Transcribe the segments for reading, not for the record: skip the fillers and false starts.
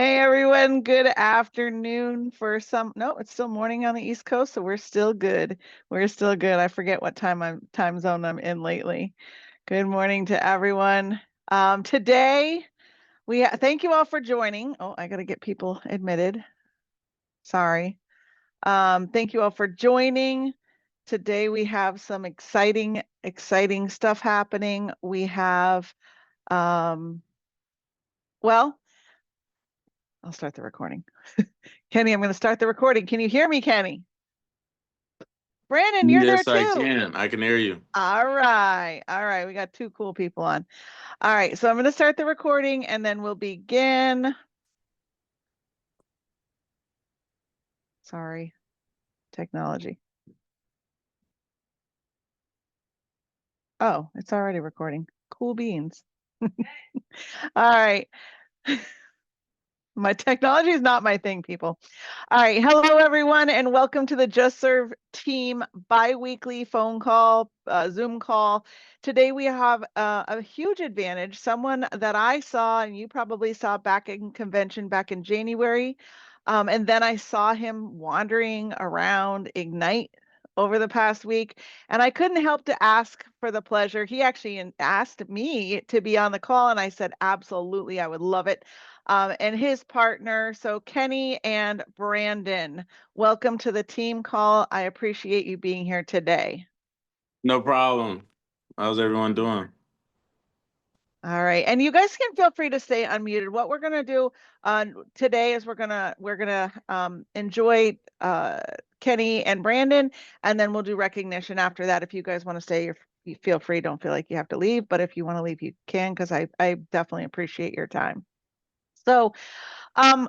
Hey everyone, good afternoon for some. No, it's still morning on the East Coast, so we're still good. We're still good. I forget what time zone I'm in lately. Good morning to everyone. Today thank you all for joining. Oh, I gotta get people admitted. Sorry. Thank you all for joining. Today we have some exciting stuff happening. We have well, I'll start the recording. Kenny, I'm going to start the recording. Can you hear me, Kenny? Brandon, you're there Yes, I too. can. I can hear you. All right. All right. We got two cool people on. All right. So I'm going to start the recording and then we'll begin. Sorry, technology. Oh, it's already recording. Cool beans. All right. My technology is not my thing, people. All right. Hello, everyone, and welcome to the Just Serve Team bi-weekly phone call, Zoom call. Today, we have a huge advantage. Someone that I saw, and you probably saw back in convention back in January. And then I saw him wandering around Ignite over the past week, and I couldn't help to ask for the pleasure. He actually asked me to be on the call, and I said, absolutely, I would love it. And his partner. So, Kenny and Brandon, welcome to the team call. I appreciate you being here today. No problem. How's everyone doing? All right, and you guys can feel free to stay unmuted. What we're gonna do today is we're gonna enjoy Kenny and Brandon, and then we'll do recognition after that. If you guys want to stay, you feel free. Don't feel like you have to leave, but if you want to leave, you can, because I definitely appreciate your time. So, um,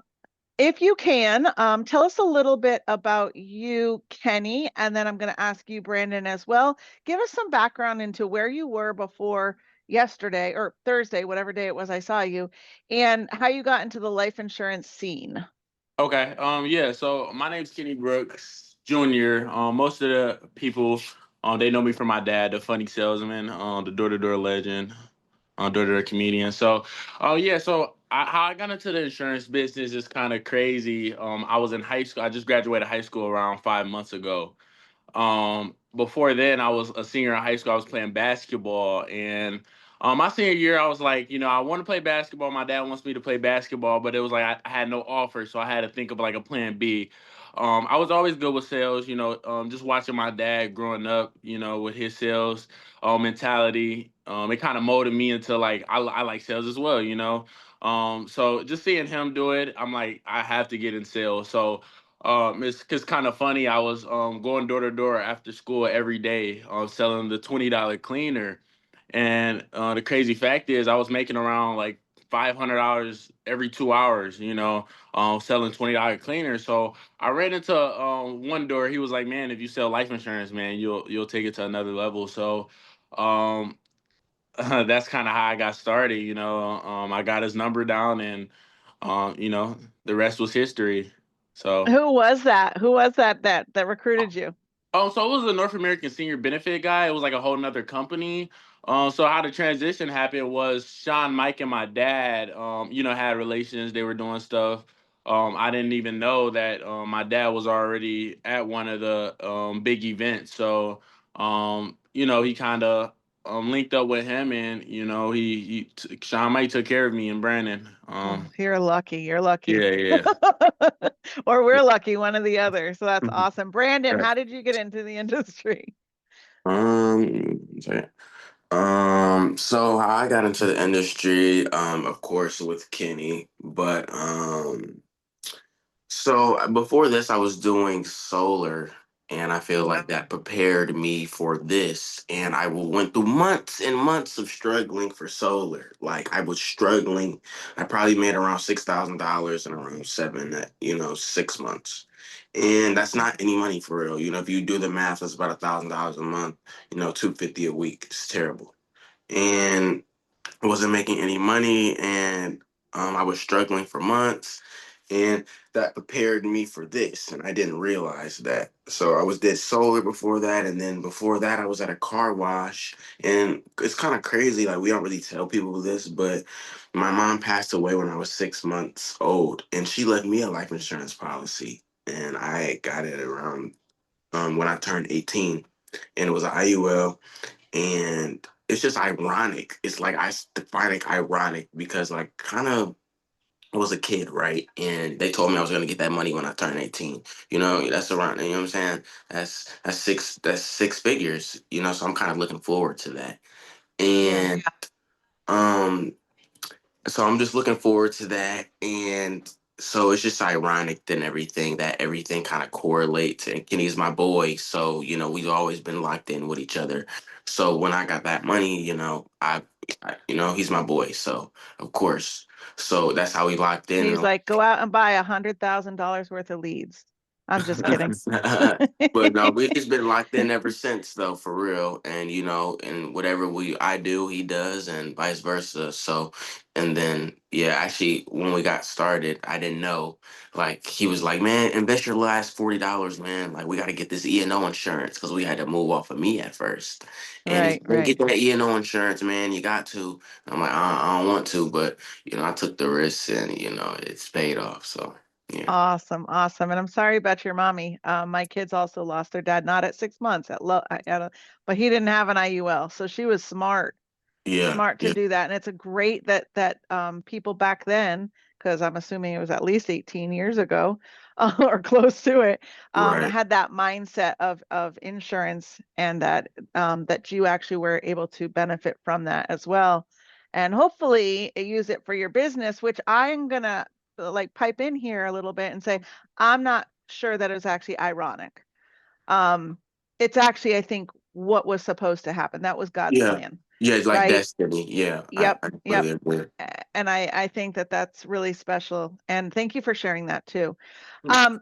if you can, tell us a little bit about you, Kenny, and then I'm going to ask you, Brandon, as well. Give us some background into where you were before yesterday or Thursday, whatever day it was I saw you, and how you got into the life insurance scene. Okay. Yeah. So my name's Kenny Brooks Jr. Most of the people, they know me from my dad, the Funny Salesman, the door-to-door legend, door-to-door comedian. So, yeah. So how I got into the insurance business is kind of crazy. I was in high school. I just graduated high school around 5 months ago. Before then, I was a senior in high school. I was playing basketball, and my senior year, I was like, I want to play basketball. My dad wants me to play basketball, but it was like I had no offer, so I had to think of like a plan B. I was always good with sales, just watching my dad growing up, with his sales mentality. It kind of molded me into like I like sales as well, So just seeing him do it, I'm like, I have to get in sales. So it's kind of funny. I was going door to door after school every day, selling the $20 cleaner, and the crazy fact is, I was making around like $500 every 2 hours. Selling $20 cleaners. So I ran into one door. He was like, "Man, if you sell life insurance, man, you'll take it to another level." So um, that's kind of how I got started. I got his number down, and the rest was history. So. Who was that? Who was that recruited you? Oh, so it was a North American senior benefit guy. It was like a whole nother company. So how the transition happened was Sean, Mike, and my dad, had relations. They were doing stuff. I didn't even know that my dad was already at one of the big events. So, he kind of linked up with him, and Sean Mike took care of me and Brandon. Oh, you're lucky. You're lucky. Yeah, yeah. Or we're lucky, one or the other. So that's Mhm. awesome. Brandon, Right. how did you get into the industry? Sorry. So how I got into the industry, of course, with Kenny, but so before this, I was doing solar, and I feel like that prepared me for this. And went through months and months of struggling for solar. Like I was struggling. I probably made around $6,000 in around 6 months. And that's not any money for real. If you do the math, that's about $1,000 a month. $250 a week. It's terrible. And I wasn't making any money, and I was struggling for months. And that prepared me for this, and I didn't realize that. So I was did solar before that, and then before that I was at a car wash. And it's kind of crazy, like we don't really tell people this, but my mom passed away when I was 6 months old, and she left me a life insurance policy, and I got it around when I turned 18, and it was an IUL. And it's just ironic. It's like I define it ironic because like kind of I was a kid, right? And they told me I was gonna get that money when I turned 18. You know, that's around, you know what I'm saying? That's six figures, you know, so I'm kind of looking forward to that. Yeah. And um so I'm just looking forward to that. And so it's just ironic then everything that everything kind of correlates. And Kenny's my boy. So, you know, we've always been locked in with each other. So when I got that money, you know, you know, he's my boy. So of course. So that's how we locked in. He's like, go out and buy $100,000 worth of leads. I'm just kidding. But no, we've just been locked in ever since, though, for real. And you know, and whatever I do, he does, and vice versa. So, and then yeah, actually, when we got started, I didn't know. Like he was like, "Man, invest your last $40, man. Like we got to get this E&O insurance because we had to move off of me at first." And he's Right, like, right. "Get that E&O insurance, man. You got to." I'm like, I don't want to," but you know, I took the risks, and you know, it's paid off. So yeah, Awesome, awesome. And I'm sorry about your mommy. My kids also lost their dad, not at 6 months, but he didn't have an IUL. So she was yeah, smart to yeah, do that. And it's a great that people back then, because I'm assuming it was at least 18 years ago, or close to it, right. had that mindset of insurance, and that you actually were able to benefit from that as well. And hopefully use it for your business, which I'm gonna like pipe in here a little bit and say, I'm not sure that it was actually ironic. Um, it's actually, I think, what was supposed to happen. That was God's Yeah. plan, Yeah, it's like right? destiny. Yeah, Yep, I yep. completely agree. And I think that that's really special. And thank you for sharing that too. Um,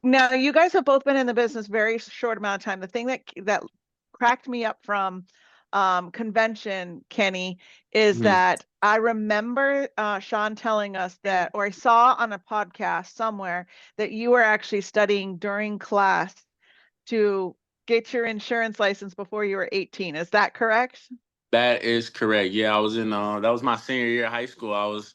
Now you guys have both been in the business very short amount of time. The thing that cracked me up from convention, Kenny, is Mhm. that I remember Sean telling us that, or I saw on a podcast somewhere, that you were actually studying during class to get your insurance license before you were 18. Is that correct? That is correct. Yeah, I was in that was my senior year of high school. I was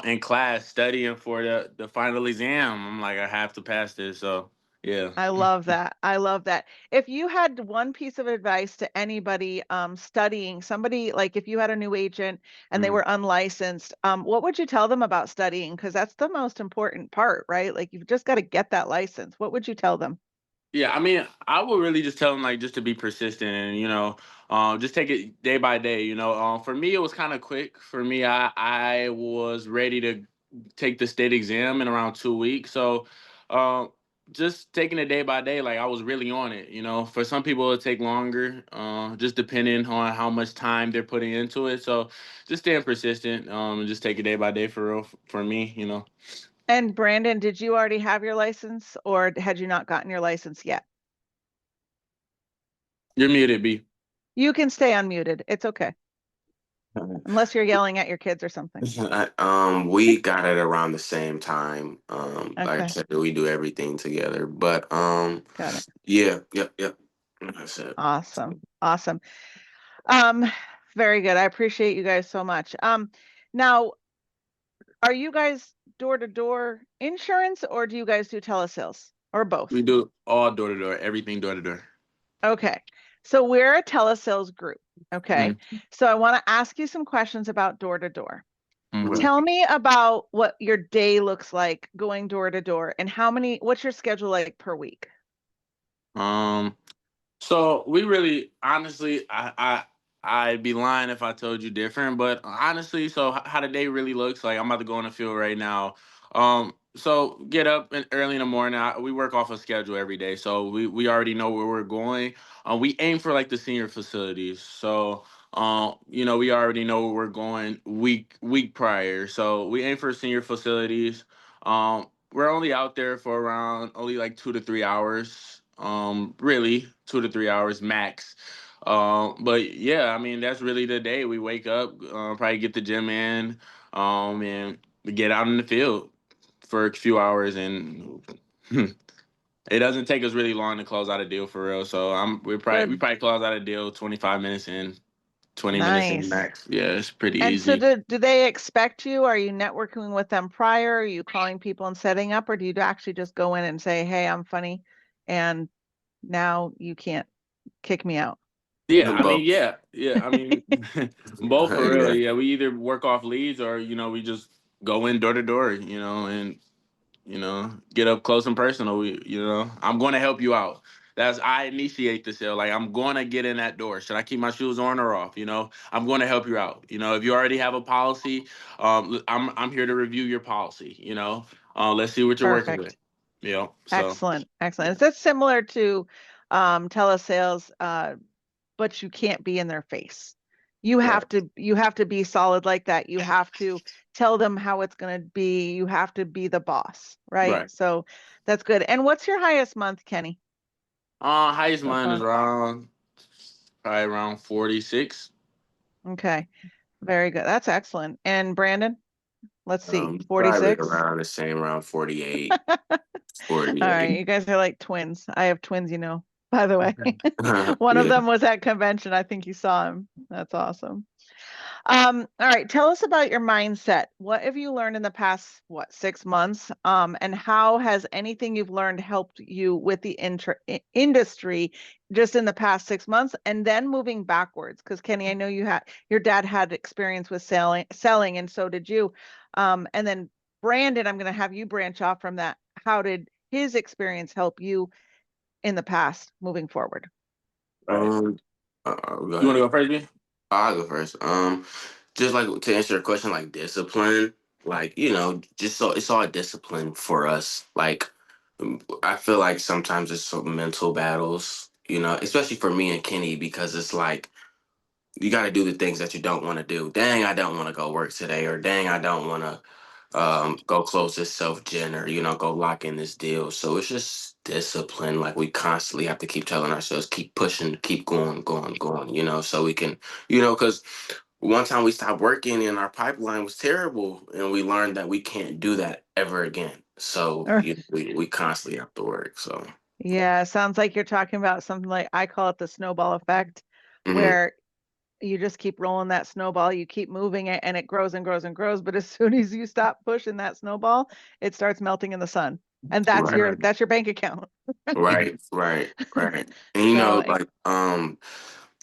in class studying for the final exam. I'm like, I have to pass this. So yeah. I love that. I love that. If you had one piece of advice to anybody studying, somebody like if you had a new agent and they Mm. were unlicensed, what would you tell them about studying? Because that's the most important part, right? Like you've just got to get that license. What would you tell them? Yeah, I mean, I would really just tell them like just to be persistent and just take it day by day. For me, it was kind of quick. For me, I was ready to take the state exam in around 2 weeks. So, um, just taking it day by day, like I was really on it. For some people it'll take longer, just depending on how much time they're putting into it. So, just staying persistent, and just take it day by day for real. For me. And Brandon, did you already have your license or had you not gotten your license yet? You're muted, B. You can stay unmuted. It's okay. Unless you're yelling at your kids or something. We got it around the same time. Like I Okay, said, we do everything together. But got it. yeah, yep, yep. Like I said, Awesome. Awesome. Um, Very good. I appreciate you guys so much. Now, are you guys door-to-door insurance or do you guys do telesales or We both? do all door to door, everything door to door. Okay. So we're a telesales group. Okay. So I want to ask you some questions about door-to-door. okay. Tell me about what your day looks like going door to door and what's your schedule like per week? Um, So we really, honestly, I'd be lying if I told you different. But honestly, so how the day really looks like, I'm about to go on the field right now. So get up early in the morning. We work off a schedule every day, so we already know where we're going. We aim for like the senior facilities, so we already know where we're going week prior. So we aim for senior facilities. We're only out there for around only like 2 to 3 hours. Really 2 to 3 hours max. But yeah, I mean that's really the day. We wake up, probably get the gym in, and get out in the field. for a few hours, and it doesn't take us really long to close out a deal for real. So we Good. probably close out a deal 25 minutes in, 20 minutes in Nice. max. Yeah, it's pretty And so easy. do they expect you? Are you networking with them prior? Are you calling people and setting up, or do you actually just go in and say, hey, I'm funny, and now you can't kick me out? Yeah, I mean, Both. I mean, both for real. Yeah. Yeah, we either work off leads or we just go in door to door, and get up close and personal. I'm going to help you out. I initiate the sale. Like, I'm going to get in that door. Should I keep my shoes on or off? I'm going to help you out. If you already have a policy, I'm here to review your policy. Let's see what you're working with. Perfect. So Excellent. Excellent. Is that similar to telesales, but you can't be in their face? right, You have to be solid like that. You have to tell them how it's going to be. You have to be the boss, right? right. So that's good. And what's your highest month, Kenny, Highest so mine is far? probably around 46. Okay. Very good. That's excellent. And Brandon, let's see, Probably 46. around the same, around 48, All right, 48. you guys are like twins. I have twins, by the way. One of Yeah. them was at convention. I think you saw him. That's awesome. All right, tell us about your mindset. What have you learned in the past, 6 months? And how has anything you've learned helped you with the industry just in the past 6 months? And then moving backwards, because Kenny, I know your dad had experience with selling, and so did you. And then Brandon, I'm going to have you branch off from that. How did his experience help you in the past moving forward? Right. Um, go You want to ahead. go first, B? I'll go first. Just like to answer your question, like discipline, like just so it's all discipline for us. Like, I feel like sometimes it's some mental battles, especially for me and Kenny, because it's like you got to do the things that you don't want to do. Dang, I don't want to go work today, or dang, I don't want to go close this self gen, or go lock in this deal. So it's just discipline. Like, we constantly have to keep telling ourselves, keep pushing, keep going, going, going. So we can, because one time we stopped working and our pipeline was terrible, and we learned that we can't do that ever again. So we constantly have to work. So. Yeah, sounds like you're talking about something like I call it the snowball effect, Mhm. where you just keep rolling that snowball, you keep moving it, and it grows and grows and grows. But as soon as you stop pushing that snowball, it starts melting in the sun. And Right. that's your bank account. Right, right, right. And So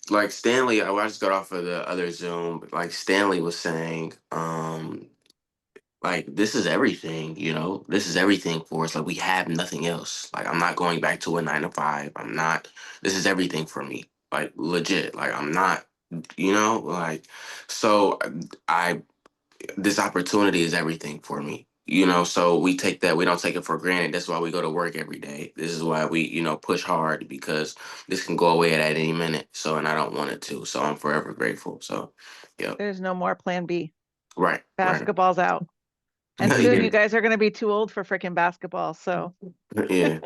like Stanley, I just got off of the other Zoom, but like Stanley was saying, like this is everything, this is everything for us. Like, we have nothing else. Like, I'm not going back to a 9 to 5. I'm not, this is everything for me. Like, legit. Like, I'm not, like, so I this opportunity is everything for me. So we don't take it for granted. That's why we go to work every day. This is why we, push hard, because this can go away at any minute. So, and I don't want it to. So I'm forever grateful. So, yeah. there's no more plan B. Right, right. Basketball's out. And soon Yeah, you guys are going to be too old for freaking basketball. So, yeah.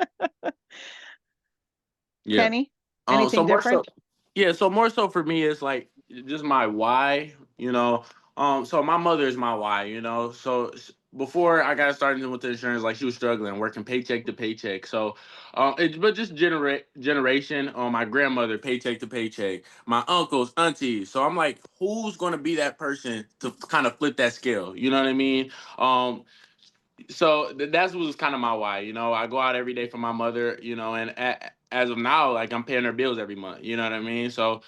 Yeah. Kenny, So anything more so, different? yeah. So more so for me, it's like just my why. So my mother is my why. So before I got started with the insurance, like, she was struggling, working paycheck to paycheck. So, but just generation. My grandmother, paycheck to paycheck. My uncles, aunties. So I'm like, who's gonna be that person to kind of flip that scale? You know what I mean? Um, so that's was kind of my why. I go out every day for my mother. And as of now, like, I'm paying her bills every month. You know what I mean? So,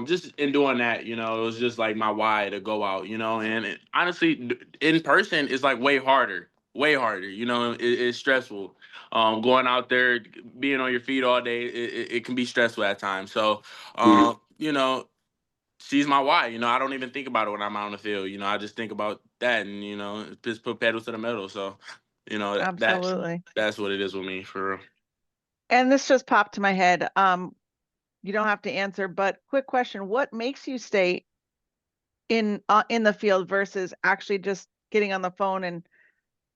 just in doing that, it was just like my why to go out. And honestly, in person is like way harder. It's stressful. Going out there, being on your feet all day, it can be stressful at times. So, Mhm. she's my why. I don't even think about it when I'm out on the field. I just think about that, and just put pedals to the metal. So, Absolutely. that's what it is with me for real. And this just popped to my head. You don't have to answer, but quick question: what makes you stay in the field versus actually just getting on the phone and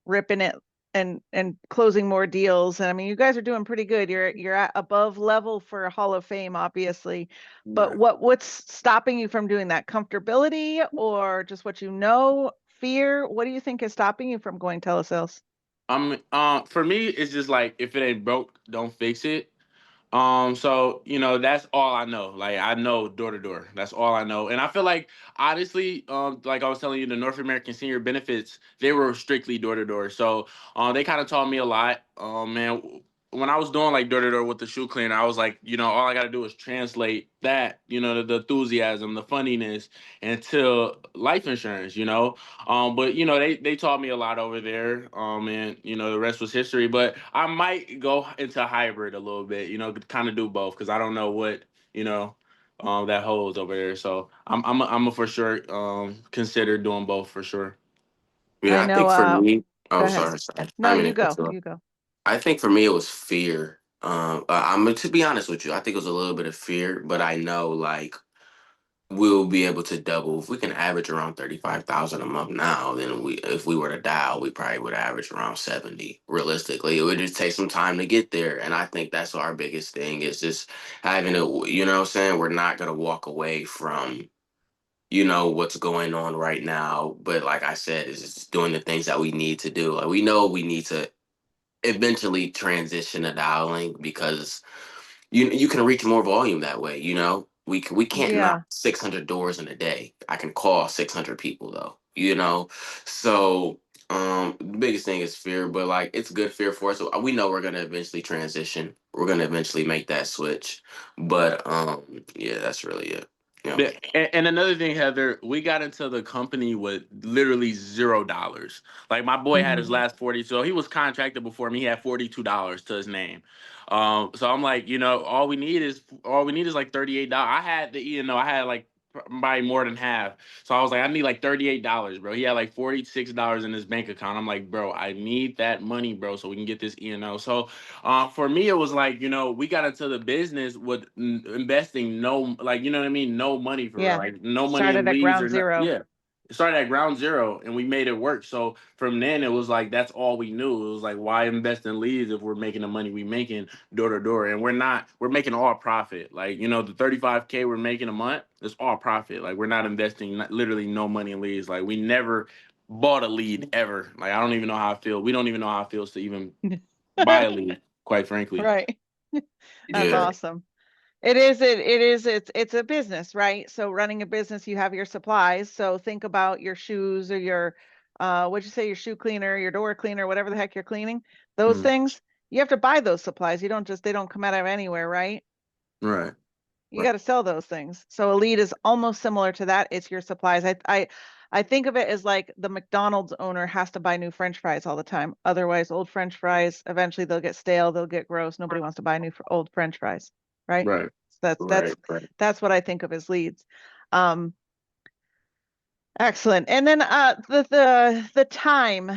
ripping it and closing more deals? And I mean, you guys are doing pretty good. You're at above level for a Hall of Fame, obviously. But Right. what's stopping you from doing that? Comfortability or just what fear? What do you think is stopping you from going telesales? For me, it's just like if it ain't broke, don't fix it. So that's all I know. Like I know door to door. That's all I know. And I feel like honestly, like I was telling you, the North American senior benefits, they were strictly door to door. So they kind of taught me a lot. Man, when I was doing like door to door with the shoe cleaner, I was like, all I gotta do is translate that, the enthusiasm, the funniness into life insurance. But they taught me a lot over there. And the rest was history. But I might go into hybrid a little bit, kind of do both because I don't know what that holds over there. So I'm a for sure consider doing both for sure. Yeah, I I know, think for me, go oh, ahead. sorry. No, I you mean, go. You go. I think for me it was fear. I'm to be honest with you, I think it was a little bit of fear, but I know like we'll be able to double if we can average around 35,000 a month now. Then if we were to dial, we probably would average around 70. Realistically, it would just take some time to get there, and I think that's our biggest thing is just having a, you know what I'm saying. We're not gonna walk away from what's going on right now, but like I said, is just doing the things that we need to do. Like we know we need to eventually transition to dialing because you can reach more volume that way. We can't knock Yeah. 600 doors in a day. I can call 600 people though. So the biggest thing is fear, but like it's good fear for us. So we know we're gonna eventually transition. We're gonna eventually make that switch. But yeah, that's really it. Yeah. And another thing, Heather, we got into the company with literally $0. Like my boy had Hmm. his last 40, so he was contracted before me. He had $42 to his name. So I'm like, all we need is like $38. I had I had like probably more than half. So I was like, I need like $38, bro. He had like $46 in his bank account. I'm like, bro, I need that money, bro, so we can get this E&O. So for me, it was like, we got into the business with investing no, like, you know what I mean? No money for real, Yeah. like no money in Started at leads or ground no, zero. yeah. It started at ground zero and we made it work. So from then it was like, that's all we knew. It was like, why invest in leads if we're making the money we making door to door? And we're making all profit. Like, the 35K we're making a month, it's all profit. Like we're not investing literally no money in leads. Like we never bought a lead ever. Like I don't even know how I feel. We don't even know how it feels to even buy a lead, quite frankly. Right. That's Yeah. awesome. It's a business, right? So running a business, you have your supplies. So think about your shoes or your what'd you say, your shoe cleaner, your door cleaner, whatever the heck you're cleaning. Those Mm, things, you have to buy those supplies. They don't come out of anywhere, right? right. You got to sell those things. So a lead is almost similar to that. It's your supplies. I think of it as like the McDonald's owner has to buy new French fries all the time. Otherwise, old French fries eventually they'll get stale, they'll get gross. Nobody wants to buy old French fries, right? Right. So that's Right. that's Right. that's what I think of as leads. Um, Excellent. And then the time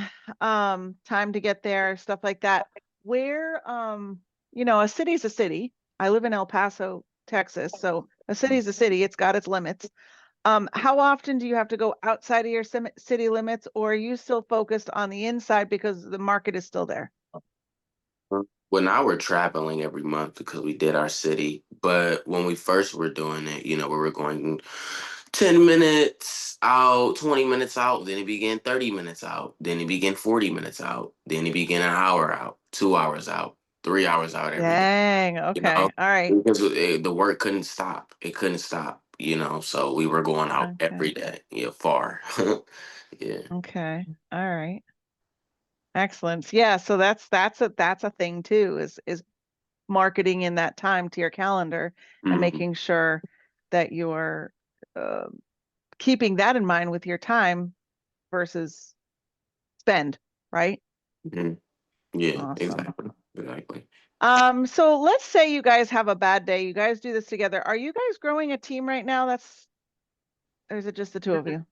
to get there, stuff like that. Where a city's a city. I live in El Paso, Texas, so a city's a city. It's got its limits. How often do you have to go outside of your city limits, or are you still focused on the inside because the market is still there? Well, now we're traveling every month because we did our city. But when we first were doing it, we were going 10 minutes out, 20 minutes out, then it began 30 minutes out, then it began 40 minutes out, then it began an hour out, 2 hours out, 3 hours out every day, Dang. you know, Okay. All right. because the work couldn't stop. It couldn't stop, so we were going out Okay. every day, far. Yeah. Okay. All right. Excellent. Yeah, so that's a thing too, is marketing in that time to your calendar and Hmm. making sure that you're uh, keeping that in mind with your time versus spend, right? Hmm. Yeah, Awesome. exactly. Exactly. So let's say you guys have a bad day. You guys do this together. Are you guys growing a team right now? Or is it just the two of you?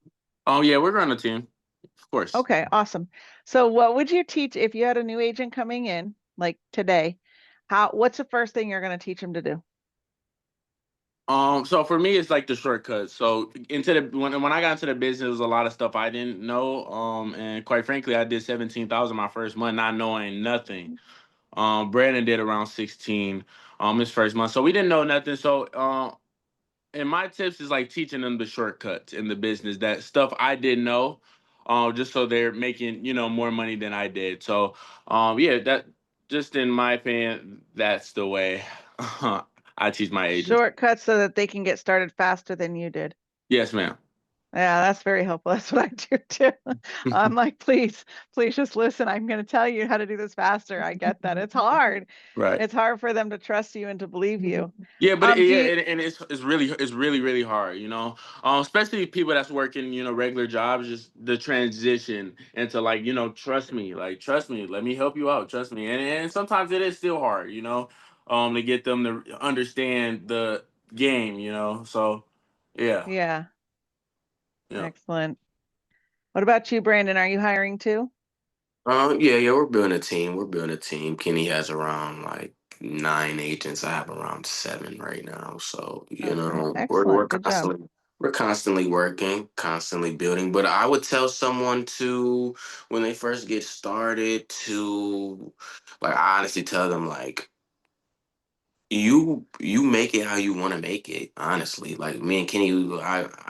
Oh yeah, we're on a team, of course. Okay, awesome. So what would you teach if you had a new agent coming in, like today? What's the first thing you're going to teach them to do? So for me, it's like the shortcuts. So when I got into the business, there was a lot of stuff I didn't know. And quite frankly, I did 17,000 my first month, not knowing nothing. Brandon did around 16, his first month. So we didn't know nothing. So, and my tips is like teaching them the shortcuts in the business, that stuff I didn't know. just so they're making, more money than I did. So, yeah, that just in my opinion, that's the way I teach my agents. Shortcuts so that they can get started faster than you did. Yes, ma'am. Yeah, that's very helpful. That's what I do too. I'm like, please, please just listen. I'm going to tell you how to do this faster. I get that. It's hard. Right. It's hard for them to trust you and to believe you. Yeah, but Do yeah, you, and it's really hard, especially people that's working, regular jobs, just the transition into like, trust me, let me help you out, trust me, and sometimes it is still hard, to get them to understand the game, so yeah, yeah, yeah. excellent. What about you, Brandon? Are you hiring too? Yeah, we're building a team. We're building a team. Kenny has around like 9 agents. I have around 7 right now. So, Okay, we're excellent. Good job. constantly working, constantly building. But I would tell someone to, when they first get started, to like I honestly tell them like you make it how you want to make it. Honestly, like me and Kenny,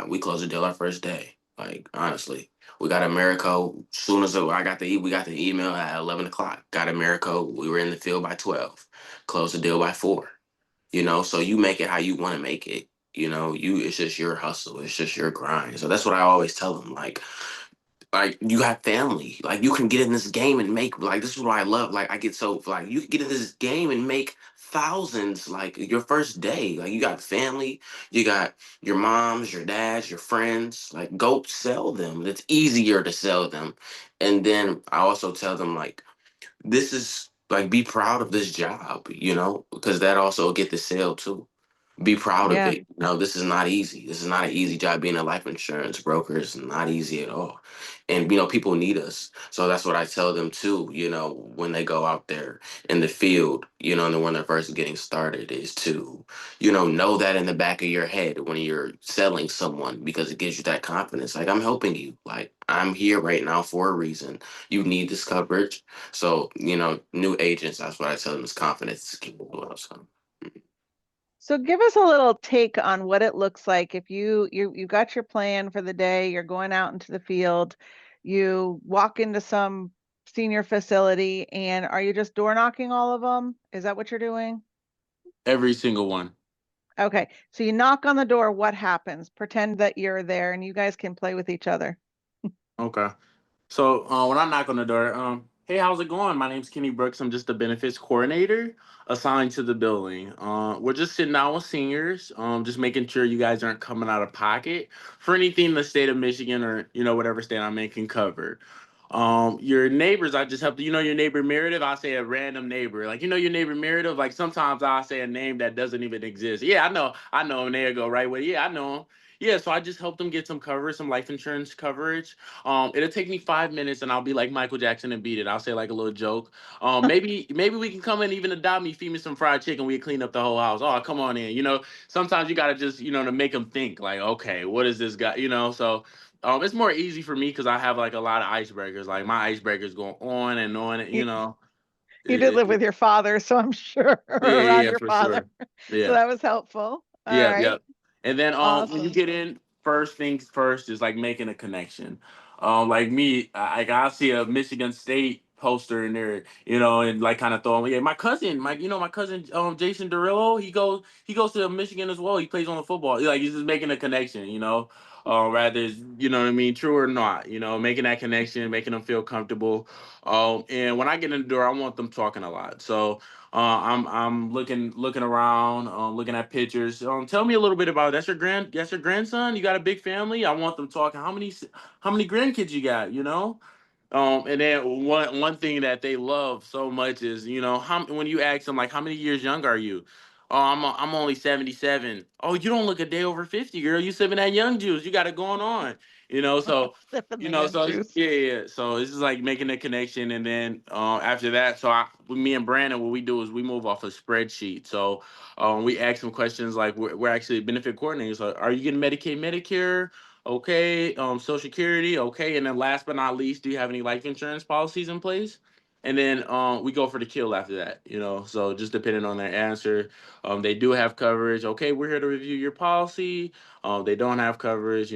we closed the deal our first day. Like honestly, we got Americo. Soon as we got the email at 11 o'clock. Got Americo. We were in the field by 12. Closed the deal by 4. So you make it how you want to make it. It's just your hustle. It's just your grind. So that's what I always tell them. Like you have family. Like you can get in this game and make like this is what I love. Like I get so like you can get in this game and make thousands like your first day. Like you got family, you got your moms, your dads, your friends. Like go sell them. It's easier to sell them. And then I also tell them like this is like be proud of this job, because that also get the sale too. Be proud of Yeah. it. This is not easy. This is not an easy job. Being a life insurance broker is not easy at all. And, people need us. So that's what I tell them too, when they go out there in the field, and when they're first getting started is to, know that in the back of your head when you're selling someone because it gives you that confidence. Like, I'm helping you. Like, I'm here right now for a reason. You need this coverage. So, new agents, that's what I tell them is confidence is key as well. So. So give us a little take on what it looks like if you got your plan for the day, you're going out into the field, you walk into some senior facility, and are you just door knocking all of them? Is that what you're doing? Every single one. Okay, so you knock on the door, what happens? Pretend that you're there and you guys can play with each other. Okay. So when I knock on the door, hey, how's it going? My name's Kenny Brooks. I'm just the benefits coordinator assigned to the building. We're just sitting down with seniors, just making sure you guys aren't coming out of pocket for anything the state of Michigan or whatever state I'm in can cover. Your neighbors, I just help your neighbor Meredith. I say a random neighbor, like your neighbor Meredith. Like sometimes I say a name that doesn't even exist. Yeah, I know him. There you go, right way. Yeah, I know him. Yeah, so I just help them get some coverage, some life insurance coverage. It'll take me 5 minutes, and I'll be like Michael Jackson and beat it. I'll say like a little joke. Maybe we can come in, even adopt me, feed me some fried chicken. We clean up the whole house. Oh, come on in. Sometimes you gotta just to make them think like, okay, what is this guy? So it's more easy for me because I have like a lot of icebreakers. Like my icebreakers go on and on. You, you did live with your father, so I'm sure, Yeah, or yeah, around yeah, your for father. sure. So Yeah. that was helpful. All Yeah, yeah. right. And then when you Awesome. get in, first things first is like making a connection. Like me, I see a Michigan State poster in there, and like kind of throwing. Yeah, my cousin Jason Derillo, he goes to Michigan as well. He plays on the football. Like he's just making a connection, rather what I mean, true or not, making that connection, making them feel comfortable. And when I get in the door, I want them talking a lot. So I'm looking around, looking at pictures. Tell me a little bit about that's your grandson. You got a big family. I want them talking. How many grandkids you got? And then one thing that they love so much is how when you ask them like how many years young are you? Oh, I'm only 77. Oh, you don't look a day over 50, girl. You sipping that young juice. You got it going on. So Sipping the young juice. yeah, yeah. So it's just like making a connection, and then after that, with me and Brandon, what we do is we move off a spreadsheet. So we ask them questions like we're actually benefit coordinators. So are you getting Medicaid, Medicare? Okay. Social Security. Okay. And then last but not least, do you have any life insurance policies in place? And then we go for the kill after that. So just depending on their answer, they do have coverage. Okay, we're here to review your policy. They don't have coverage.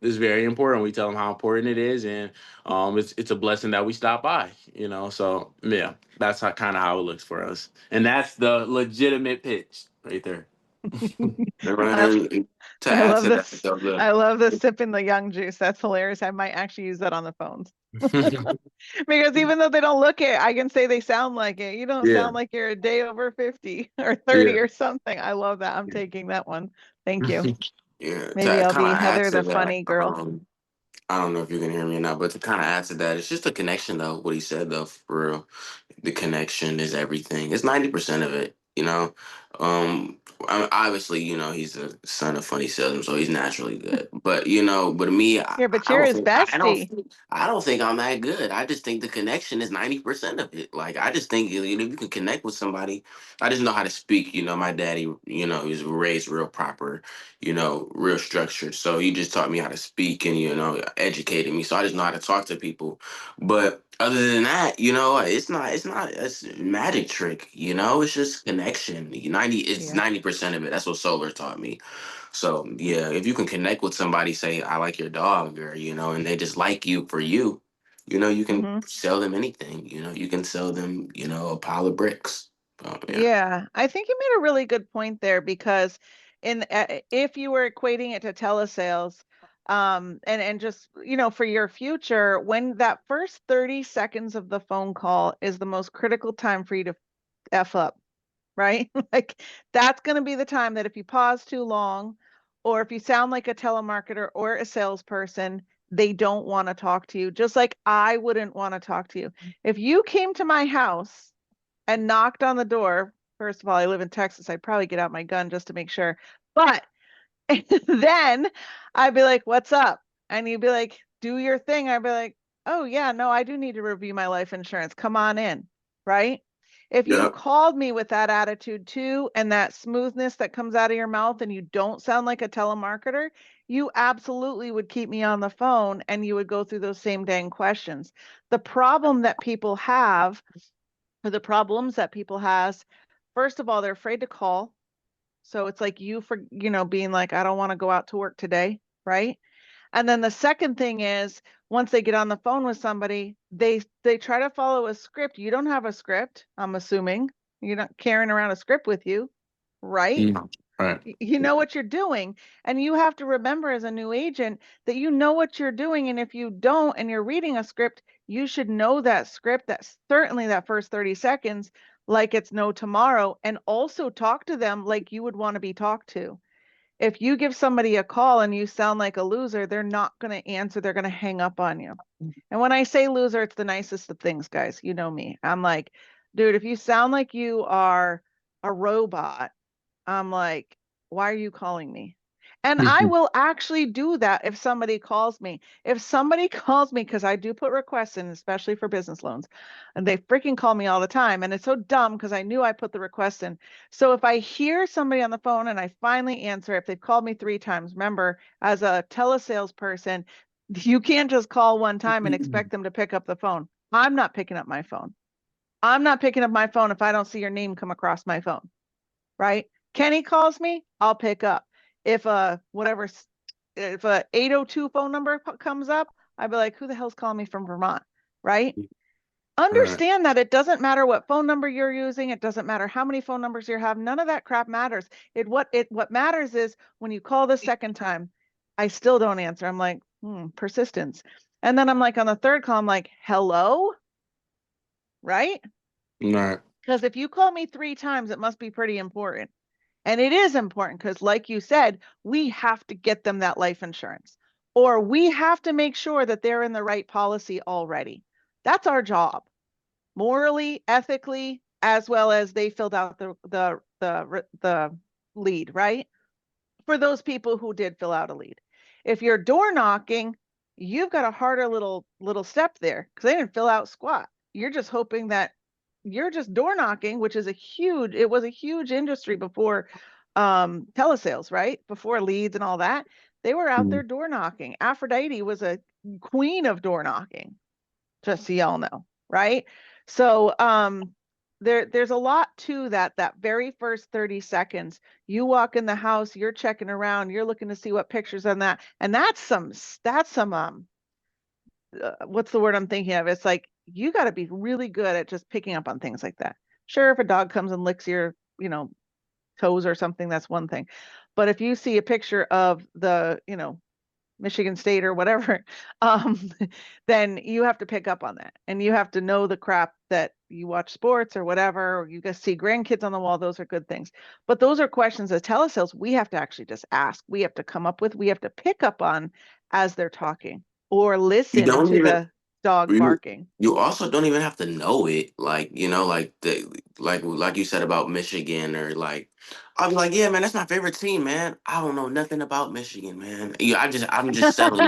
It's very important. We tell them how important it is, and it's a blessing that we stop by. You know, so yeah, that's how kind of how it looks for us, and that's the legitimate pitch right there. I, And to I add love to that, this. though, the I love this sipping the young juice. That's hilarious. I might actually use that on the phones. Because even though they don't look it, I can say they sound like it. You don't yeah, sound like you're a day over 50 or 30 yeah. or something. I love that. I'm taking that one. Thank you. yeah, Maybe to I'll kind of be add Heather to the that, funny girl. I don't know if you can hear me or not, but to kind of add to that, it's just a connection, though. What he said, though, for real, the connection is everything. It's 90% of it, you know. Obviously, he's the son of Funny Salesman, so he's naturally good. But but me, Yeah, but you're his bestie. I don't think I'm that good. I just think the connection is 90% of it. Like I just think if you can connect with somebody, I just know how to speak. My daddy, he was raised real proper, real structured. So he just taught me how to speak and educated me. So I just know how to talk to people. But other than that, it's not a magic trick. It's just connection. It's Yeah. 90% of it. That's what solar taught me. So yeah, if you can connect with somebody, say I like your dog, or and they just like you for you, you can Hmm. sell them anything. You can sell them, a pile of bricks. Yeah. Yeah, I think you made a really good point there because if you were equating it to telesales, and just, for your future, when that first 30 seconds of the phone call is the most critical time for you to F up, right? Like that's going to be the time that if you pause too long, or if you sound like a telemarketer or a salesperson, they don't want to talk to you, just like I wouldn't want to talk to you. If you came to my house and knocked on the door, first of all, I live in Texas, I'd probably get out my gun just to make sure. But then I'd be like, "What's up?" And you'd be like, "Do your thing." I'd be like, "Oh, yeah, no, I do need to review my life insurance. Come on in." Right? If you Yep. called me with that attitude too, and that smoothness that comes out of your mouth, and you don't sound like a telemarketer, you absolutely would keep me on the phone and you would go through those same dang questions. The problem that people have, or the problems that people has, first of all, they're afraid to call. So it's like you for, being like, I don't want to go out to work today, right? And then the second thing is once they get on the phone with somebody, they try to follow a script. You don't have a script, I'm assuming. You're not carrying around a script with you, right? Mm. Right. You know what you're doing. And you have to remember as a new agent that you know what you're doing. And if you don't and you're reading a script, you should know that script, that's certainly that first 30 seconds, like it's no tomorrow. And also talk to them like you would want to be talked to. If you give somebody a call and you sound like a loser, they're not going to answer. They're going to hang up on you. And when I say loser, it's the nicest of things, guys. You know me. I'm like, dude, if you sound like you are a robot, I'm like, why are you calling me? And I will actually do that if somebody calls me. If somebody calls me, because I do put requests in, especially for business loans, and they freaking call me all the time. And it's so dumb because I knew I put the request in. So if I hear somebody on the phone and I finally answer, if they've called me 3 times, remember, as a telesales person, you can't just call one time and expect them to pick up the phone. I'm not picking up my phone. I'm not picking up my phone if I don't see your name come across my phone, right? Kenny calls me, I'll pick up. If if a 802 phone number comes up, I'd be like, who the hell's calling me from Vermont, right? Right. Understand that it doesn't matter what phone number you're using, it doesn't matter how many phone numbers you have, none of that crap matters. What matters is when you call the second time, I still don't answer. I'm like, persistence. And then I'm like on the third call, I'm like, hello, right? Right. Because if you call me 3 times, it must be pretty important. And it is important because, like you said, we have to get them that life insurance, or we have to make sure that they're in the right policy already. That's our job, morally, ethically, as well as they filled out the lead, right? For those people who did fill out a lead. If you're door knocking, you've got a harder little step there because they didn't fill out squat. You're just hoping that you're just door knocking, which is it was a huge industry before telesales, right? Before leads and all that. They were out there Mm. door knocking. Aphrodite was a queen of door knocking, just so y'all know, right? So there's a lot to that very first 30 seconds. You walk in the house, you're checking around, you're looking to see what pictures on that. And that's some what's the word I'm thinking of? It's like you got to be really good at just picking up on things like that. Sure, if a dog comes and licks your, toes or something, that's one thing. But if you see a picture of the, Michigan State or whatever, um, then you have to pick up on that. And you have to know the crap that you watch sports or whatever, or you just see grandkids on the wall. Those are good things. But those are questions as telesales we have to actually just ask. We have to come up with, we have to pick up on as they're talking or You listen don't to even the dog you barking. you also don't even have to know it. Like, like like you said about Michigan, or like I'll be like, yeah, man, that's my favorite team, man. I don't know nothing about Michigan, man. Yeah, I'm just selling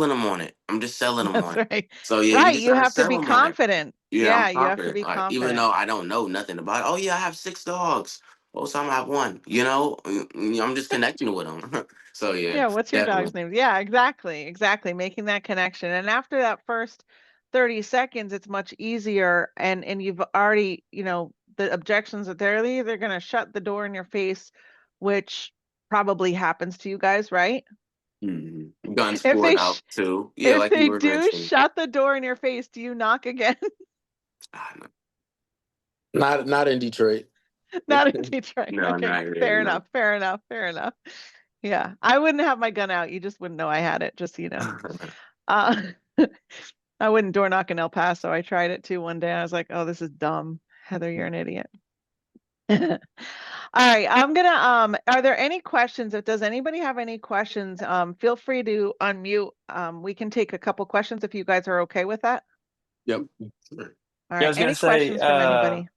them on it. I'm just selling them That's on it. right. So yeah, you Right. just You gotta have to sell be them on it. confident. Yeah, I'm Yeah, you have to confident. be Like, even confident. though I don't know nothing about it. Oh yeah, I have 6 dogs. Most time I have one. I'm just connecting with them. So yeah, Yeah, what's your definitely. dog's name? Yeah, exactly. Exactly. Making that connection. And after that first 30 seconds, it's much easier and you've already, the objections that they're either going to shut the door in your face, which probably happens to you guys, right? Gun If sport they out sh too. Yeah, if like you they were do mentioning. shut the door in your face, do you knock again? Ah, no, Not in Detroit. Not in Detroit. no, Okay, not here. fair No. enough. Fair enough. Fair enough. Yeah, I wouldn't have my gun out. You just wouldn't know I had it, just so you know. Uh, I wouldn't door knock in El Paso. I tried it too one day. I was like, oh, this is dumb. Heather, you're an idiot. All right, I'm gonna are there any questions? If does anybody have any questions, feel free to unmute. We can take a couple questions if you guys are okay with that. Yep. Sure. All Yeah, I right, was gonna any say, questions from anybody?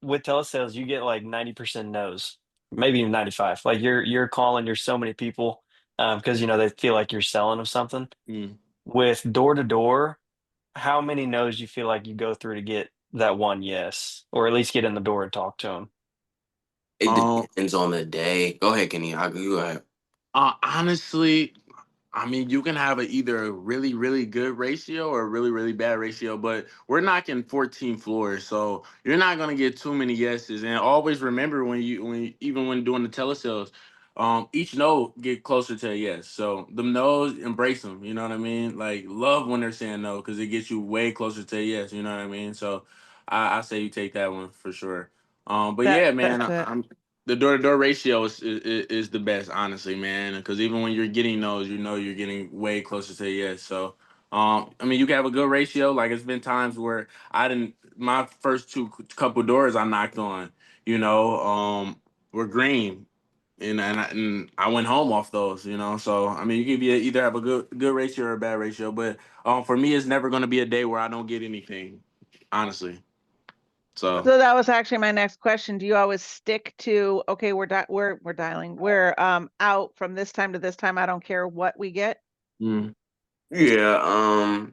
with telesales, you get like 90% no's, maybe even 95. Like you're calling, you're so many people, because they feel like you're selling them something. Mm. With door to door, how many no's you feel like you go through to get that one yes, or at least get in the door and talk to them? It Um, depends on the day. Go ahead, Kenny. You go ahead. Honestly, I mean, you can have either a really, really good ratio or a really, really bad ratio, but we're knocking 14 floors, so you're not gonna get too many yeses. And always remember even when doing the telesales, each no get closer to a yes. So the no's, embrace them. You know what I mean? Like love when they're saying no because it gets you way closer to a yes. You know what I mean? So I say you take that one for sure. But yeah, man, That's it. I'm the door to door ratio is the best, honestly, man. Because even when you're getting those, you're getting way closer to a yes. So, I mean, you can have a good ratio. Like it's been times where I didn't. My first couple doors I knocked on, were green, and I went home off those. So I mean, you can either have a good ratio or a bad ratio. But for me, it's never going to be a day where I don't get anything, honestly. So. So that was actually my next question. Do you always stick to, okay, we're dialing, we're out from this time to this time. I don't care what we get Mm. Yeah.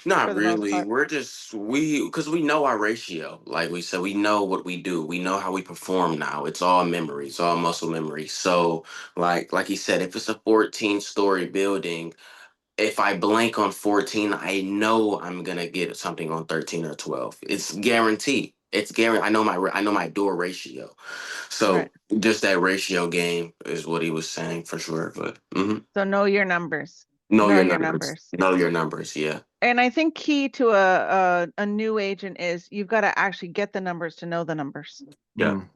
Not for the most really. part. We're just because we know our ratio. Like we said, we know what we do. We know how we perform now. It's all memory. It's all muscle memory. So, like he said, if it's a 14-story building, if I blank on 14, I know I'm gonna get something on 13 or 12. It's guaranteed. It's guaranteed. I know my door ratio. Right. So just that ratio game is what he was saying for sure. But So know your numbers. know Know your your numbers. numbers. Know your numbers. Yeah. And I think key to a new agent is you've got to actually get the numbers to know the numbers. Yeah. Mm.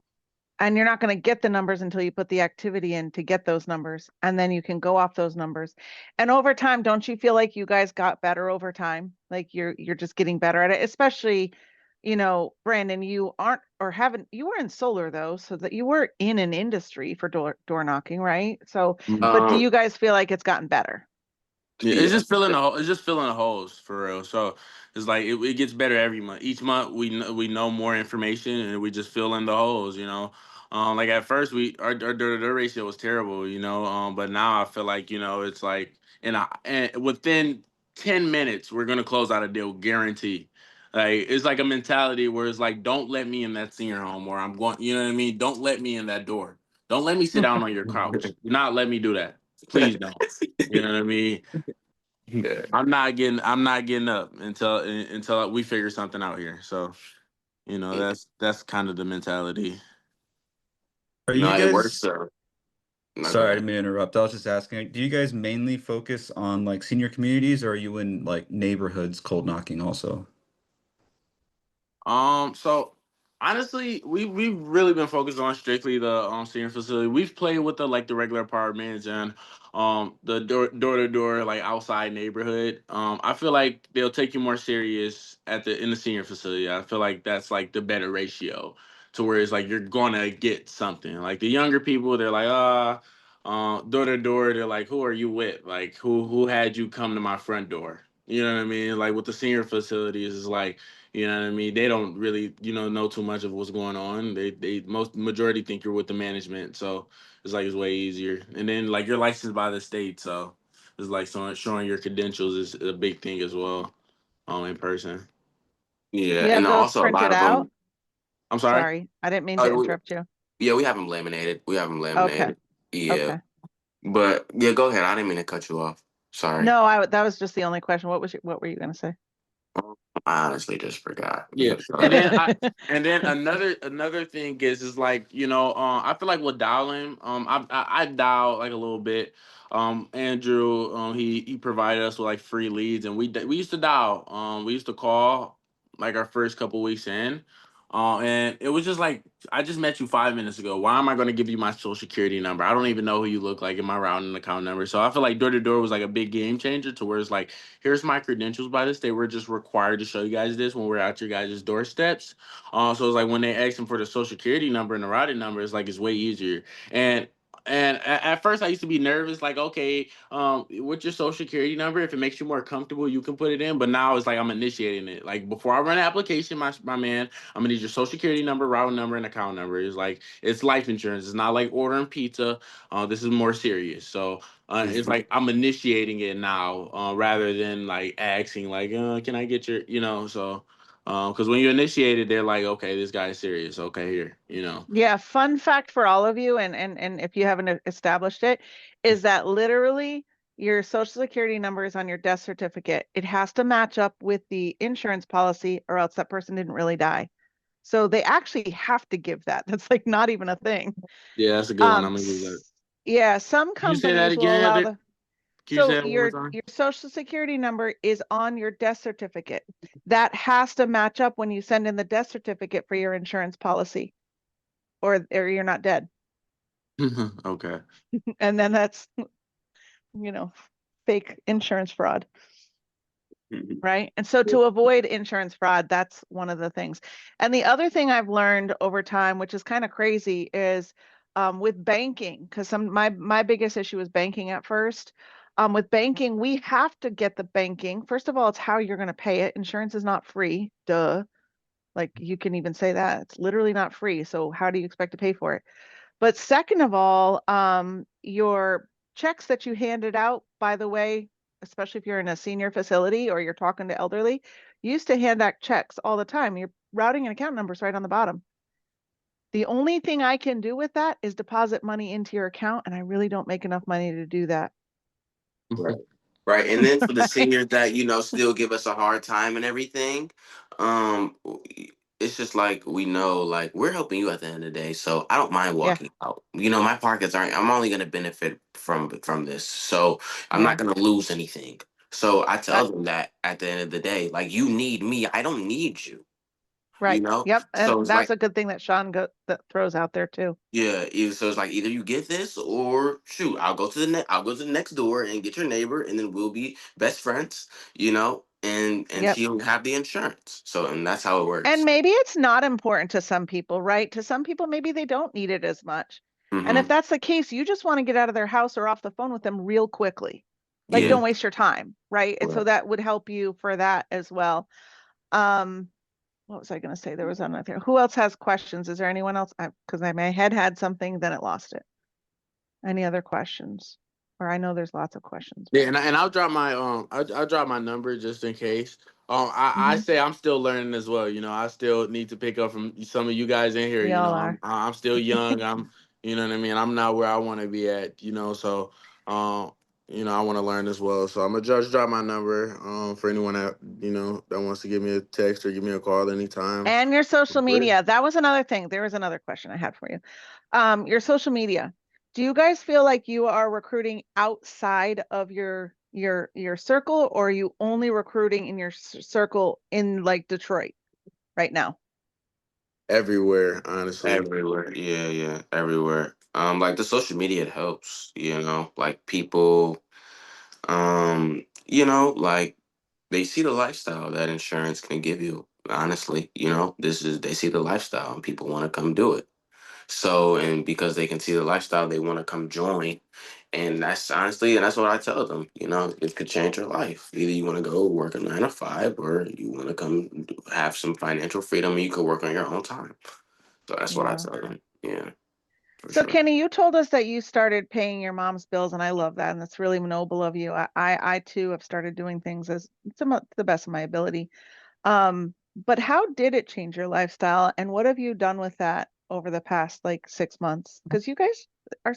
And you're not going to get the numbers until you put the activity in to get those numbers. And then you can go off those numbers. And over time, don't you feel like you guys got better over time? Like you're just getting better at it, especially, Brandon, you aren't or haven't, you were in solar though, so that you were in an industry for door knocking, right? So, Mm. but do Um. you guys feel like it's gotten better? Yeah, it's Yeah. just filling it's just filling the holes for real. So it's like it gets better every month. Each month we know more information and we just fill in the holes. Like at first our door ratio was terrible. But now I feel like it's like and within 10 minutes we're gonna close out a deal guarantee. Like it's like a mentality where it's like don't let me in that senior home or I'm going. You know what I mean? Don't let me in that door. Don't let me sit down on your couch. Do not let me do that. Please don't. You know what I mean? Yeah. I'm not getting up until we figure something out here. So, that's kind of the mentality. Are you No, it works. guys, No, go sorry, I ahead. didn't mean to interrupt. I was just asking, do you guys mainly focus on like senior communities or are you in like neighborhoods cold knocking also? So honestly, we've really been focused on strictly the senior facility. We've played with the regular apartments and the door to door like outside neighborhood. I feel like they'll take you more serious in the senior facility. I feel like that's like the better ratio to where it's like you're gonna get something. Like the younger people, they're like, door to door, they're like, who are you with? Like who had you come to my front door? You know what I mean? Like with the senior facilities, it's like, you know what I mean? They don't really, know too much of what's going on. They most majority think you're with the management, so it's like it's way easier. And then like you're licensed by the state, so it's like showing your credentials is a big thing as well, in person. Yeah, You and have those also a lot printed of out? them. I'm sorry. Sorry, I didn't mean to Oh, interrupt you. yeah, we have them laminated. We have them Okay, laminated. Yeah, okay. but yeah, go ahead. I didn't mean to cut you off. Sorry. No, that was just the only question. What were you gonna say? I honestly just forgot. Yeah, Go and then ahead. another thing is like I feel like with dialing I dial like a little bit. Andrew he provided us with like free leads and we used to dial we used to call like our first couple weeks in. And it was just like, I just met you 5 minutes ago. Why am I going to give you my social security number? I don't even know who you look like in my routing account number. So I feel like door to door was like a big game changer to where it's like, here's my credentials by this. They were just required to show you guys this when we're at your guys' doorsteps. So it's like when they ask them for the social security number and the routing number, it's like it's way easier. And at first I used to be nervous, like, okay, what's your social security number? If it makes you more comfortable, you can put it in. But now it's like I'm initiating it. Like before I run an application, my man, I'm gonna need your social security number, routing number, and account number. It's like it's life insurance. It's not like ordering pizza. This is more serious. So it's like I'm initiating it now, rather than like asking, like, can I get your, so. Because when you initiate it, they're like, okay, this guy's serious. Okay, here. Yeah, fun fact for all of you, and if you haven't established it, is that literally your social security number is on your death certificate. It has to match up with the insurance policy, or else that person didn't really die. So they actually have to give that. That's like not even a thing. Yeah, that's a good one. Um, I'm gonna use that. yeah, some Can you say that companies will again, allow Heather? the Can you say so that one more your time? social security number is on your death certificate. That has to match up when you send in the death certificate for your insurance policy, or you're not dead. Okay. And then that's, you know, fake insurance fraud, right? And so to avoid insurance fraud, that's one of the things. And the other thing I've learned over time, which is kind of crazy, is with banking, because my biggest issue was banking at first. With banking, we have to get the banking. First of all, it's how you're going to pay it. Insurance is not free, duh. Like you can even say that it's literally not free. So how do you expect to pay for it? But second of all, your checks that you handed out, by the way, especially if you're in a senior facility or you're talking to elderly, you used to hand out checks all the time. Your routing and account numbers right on the bottom. The only thing I can do with that is deposit money into your account, and I really don't make enough money to do that. Right. Right. And then for the seniors that, still give us a hard time and everything, um, it's just like we know, like we're helping you at the end of the day. So I don't mind Yeah, walking out. My pockets aren't, I'm only gonna benefit from this. So I'm not yeah. gonna lose anything. So I That tell them that at the end of the day, like you need me, I don't need you, you right. know? Yep. And So it's that's like a good thing that Sean that throws out there too. yeah, so it's like either you get this or shoot, I'll go to the next door and get your neighbor, and then we'll be best friends, and Yep. she'll have the insurance. So and that's how it And works. maybe it's not important to some people, right? To some people, maybe they don't need it as much. And if Mm-hmm. that's the case, you just want to get out of their house or off the phone with them real quickly. Like, Yeah. don't waste your time, right? And so Right. that would help you for that as well. Um, what was I going to say? There was another. Who else has questions? Is there anyone else? Because my head had something, then it lost it. Any other questions? Or I know there's lots of questions, Yeah, but and I'll drop my I'll drop my number just in case. I Mhm. say I'm still learning as well. I still need to pick up from some of you guys in here. We all are. I'm still young. I'm, you know what I mean. I'm not where I want to be at. So I want to learn as well. So I'm gonna just drop my number for anyone that that wants to give me a text or give me a call anytime. And your social Great. media. That was another thing. There was another question I had for you. Your social media. Do you guys feel like you are recruiting outside of your circle, or are you only recruiting in your circle in like Detroit right now? Everywhere, honestly. Everywhere. Yeah, yeah, everywhere. Like the social media it helps, like people, like they see the lifestyle that insurance can give you. Honestly, they see the lifestyle and people want to come do it. So, and because they can see the lifestyle, they want to come join. And that's honestly, and that's what I tell them, it could change your life. Either you want to go work a 9 to 5 or you want to come have some financial freedom and you could work on your own time. So that's what I Yeah. tell them. Yeah, for So sure. Kenny, you told us that you started paying your mom's bills, and I love that, and that's really noble of you. I too have started doing things as to the best of my ability. But how did it change your lifestyle, and what have you done with that over the past like 6 months? Because you guys are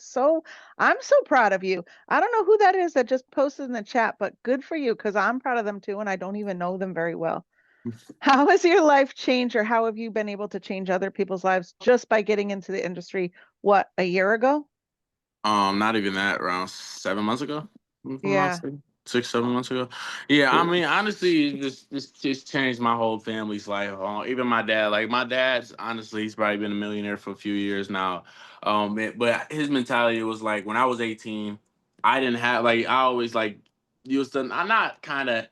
I'm so proud of you. I don't know who that is that just posted in the chat, but good for you, because I'm proud of them too, and I don't even know them very well. How has your life changed, or how have you been able to change other people's lives just by getting into the industry, what, a year ago? Not even that, around 7 months ago, if I'm not Yeah. mistaken. 6, 7 months ago. Yeah, I Yeah. mean, honestly, this just changed my whole family's life. Even my dad. Like my dad's honestly, he's probably been a millionaire for a few years now. But his mentality was like when I was 18, I didn't have like I always like used to. I'm not kind of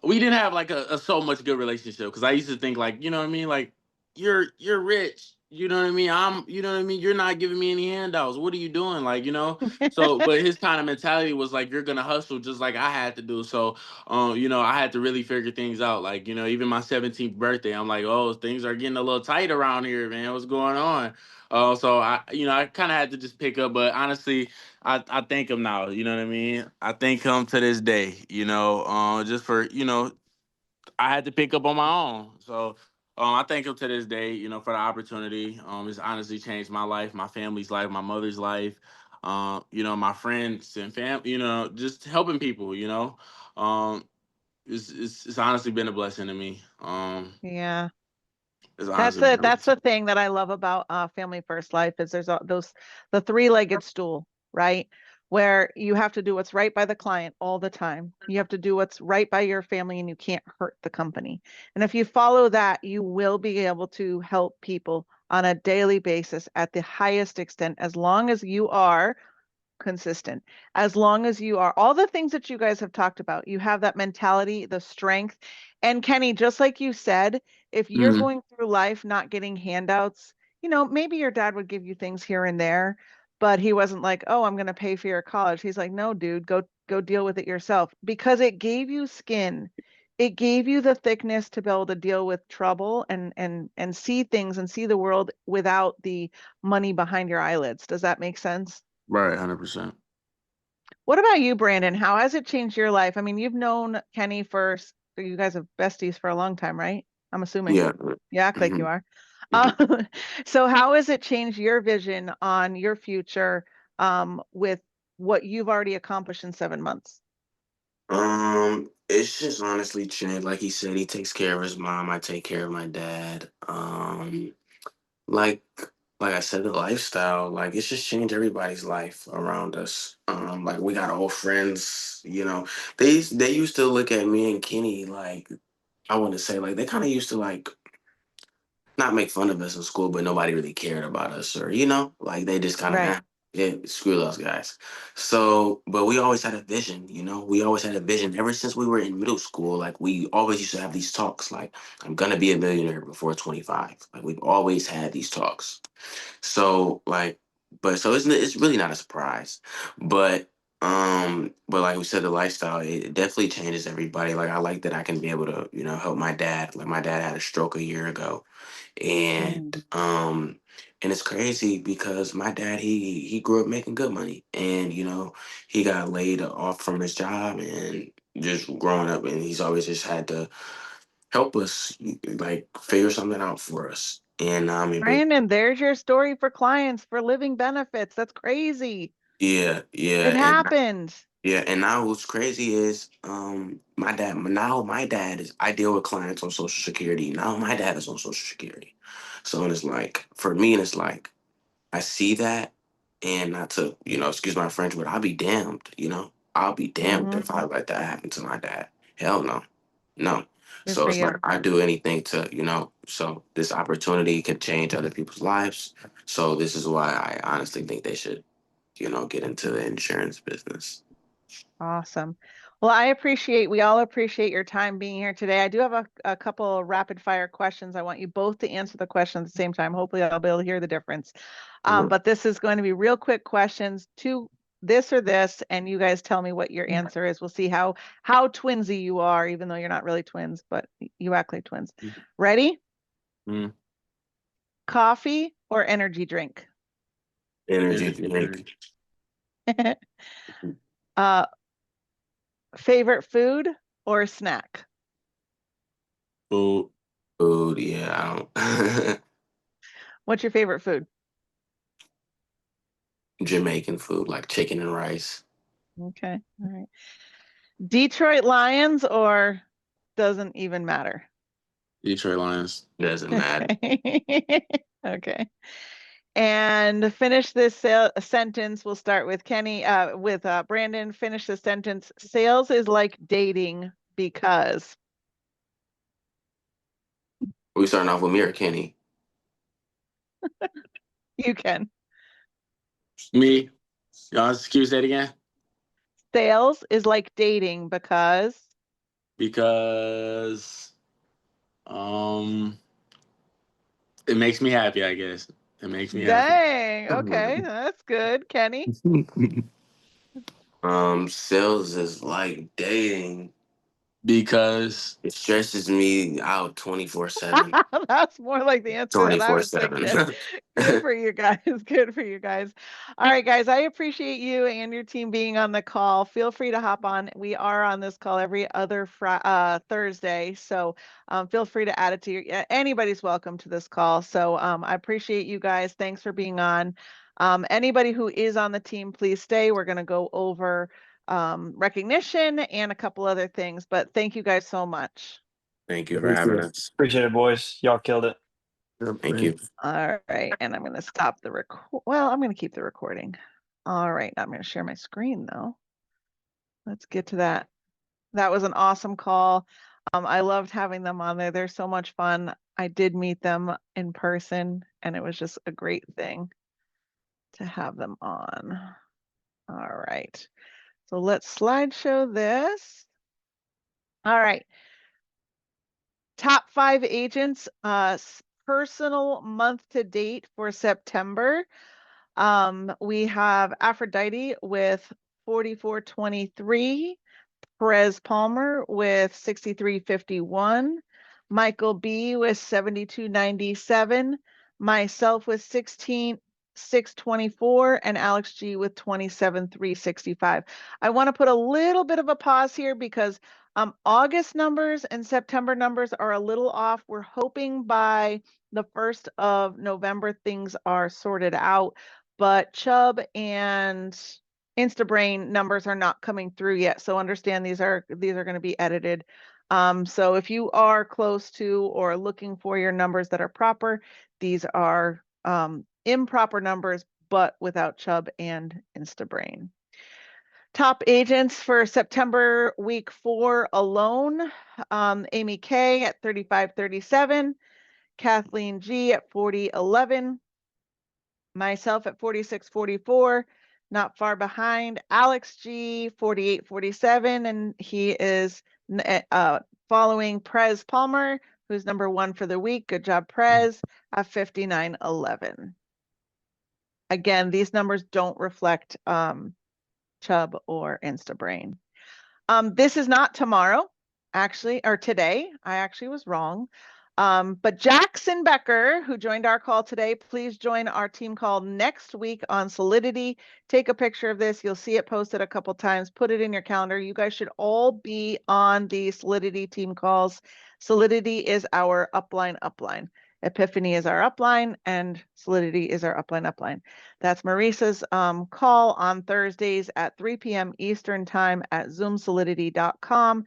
we didn't have like a so much good relationship because I used to think like what I mean, like you're rich, what I mean, what I mean, you're not giving me any handouts, what are you doing, like so but his kind of mentality was like you're gonna hustle just like I had to do. So I had to really figure things out, like even my 17th birthday I'm like, oh, things are getting a little tight around here, man, what's going on. So I kind of had to just pick up, but honestly I thank him now. You know what I mean? I thank him to this day. Just for I had to pick up on my own. So I thank him to this day. For the opportunity. It's honestly changed my life, my family's life, my mother's life. My friends and fam. Just helping people. Um, it's honestly been a blessing to me. Yeah. It's That's honestly the been a that's the blessing. thing that I love about Family First Life is there's those the three-legged stool, right? Where you have to do what's right by the client all the time. You have to do what's right by your family and you can't hurt the company. And if you follow that, you will be able to help people on a daily basis at the highest extent as long as you are consistent. As long as you are all the things that you guys have talked about, you have that mentality, the strength. And Kenny, just like you said, if you're Mhm. going through life not getting handouts, maybe your dad would give you things here and there, but he wasn't like, "Oh, I'm going to pay for your college." He's like, "No, dude, go deal with it yourself." Because it gave you skin. It gave you the thickness to be able to deal with trouble and see things and see the world without the money behind your eyelids. Does that make sense? Right, 100%. What about you, Brandon? How has it changed your life? I mean, you've known Kenny you guys have besties for a long time, right? I'm assuming. Yeah. You act like Hmm. you are. Hmm. Uh, so how has it changed your vision on your future with what you've already accomplished in 7 months? It's just honestly changed. Like he said, he takes care of his mom. I take care of my dad. Like like I said, the lifestyle, like it's just changed everybody's life around us. Like we got old friends, they used to look at me and Kenny like I want to say like they kind of used to like not make fun of us in school, but nobody really cared about us, or like they just kind of Right. yeah, screw those guys. So, but we always had a vision, we always had a vision ever since we were in middle school. Like we always used to have these talks, like I'm gonna be a millionaire before 25. Like we've always had these talks. So like, but so it's really not a surprise, but like we said, the lifestyle it definitely changes everybody. Like I like that I can be able to help my dad. Like my dad had a stroke a year ago Mm. and it's crazy because my dad he grew up making good money and he got laid off from his job and just growing up and he's always just had to help us like figure something out for us and but Brandon, there's your story for clients for living benefits. That's crazy. yeah, It yeah, and happened. Yeah, and now what's crazy is my dad is I deal with clients on Social Security. Now my dad is on Social Security. So and it's like for me it's like I see that and not to, excuse my French, but I'll be damned, I'll be damned Mm-hmm. if I let that happen to my dad. Hell no. No. Good So for it's like you. I do anything to, so this opportunity can change other people's lives. So this is why I honestly think they should, get into the insurance business. Awesome. Well, we all appreciate your time being here today. I do have a couple of rapid fire questions. I want you both to answer the question at the same time. Hopefully I'll be able to hear the difference. But this is going to be real quick questions to this or this, and you guys tell me what your answer is. We'll see how twinsy you are, even though you're not really twins, but you act like twins. Ready? Mm. Coffee or energy drink? Energy drink. uh, favorite food or snack? Food. Food, yeah, I don't What's your favorite food? Jamaican food, like chicken and rice. Okay. All right. Detroit Lions or doesn't even matter? Detroit Lions. Doesn't matter. Okay. Okay. And to finish this sentence, we'll start with Kenny, with Brandon. Finish the sentence. Sales is like dating because We starting off with me or Kenny? you can. Me. Y'all excuse that again? Sales is like dating because Because it makes me happy, I guess. It makes me happy. dang. Okay, that's good. Kenny. Sales is like dating. Because It stresses me out 24/7. That's more like the answer that I was 24/7. thinking. Good for you guys. Good for you guys. All right, guys, I appreciate you and your team being on the call. Feel free to hop on. We are on this call every other Thursday. So feel free to add it to anybody's welcome to this call. So I appreciate you guys. Thanks for being on. Anybody who is on the team, please stay. We're going to go over recognition and a couple other things, but thank you guys so much. Thank you for having us. Appreciate it, boys. Y'all killed it. Thank you. All right, and I'm going to stop the record. Well, I'm going to keep the recording. All right, I'm going to share my screen though. Let's get to that. That was an awesome call. I loved having them on there. They're so much fun. I did meet them in person, and it was just a great thing to have them on. All right, so let's slideshow this. All right. Top 5 agents, personal month to date for September. We have Aphrodite with 4423, Perez Palmer with 6351, Michael B with 7297, myself with 16624, and Alex G with 27365. I want to put a little bit of a pause here because August numbers and September numbers are a little off. We're hoping by the 1st of November things are sorted out, but Chubb and Instabrain numbers are not coming through yet. So understand these are going to be edited. So if you are close to or looking for your numbers that are proper, these are improper numbers, but without Chubb and Instabrain. Top agents for September week 4 alone, Amy K at 3537, Kathleen G at 4011, myself at 4644, not far behind, Alex G 4847, and he is following Prez Palmer, who's number 1 for the week. Good job, Prez, at 5911. Again, these numbers don't reflect Chubb or Instabrain. This is not tomorrow, actually, or today. I actually was wrong. But Jackson Becker, who joined our call today, please join our team call next week on Solidity. Take a picture of this. You'll see it posted a couple times. Put it in your calendar. You guys should all be on the Solidity team calls. Solidity is our upline. Epiphany is our upline, and Solidity is our upline. That's Marisa's call on Thursdays at 3 p.m. Eastern time at zoomsolidity.com.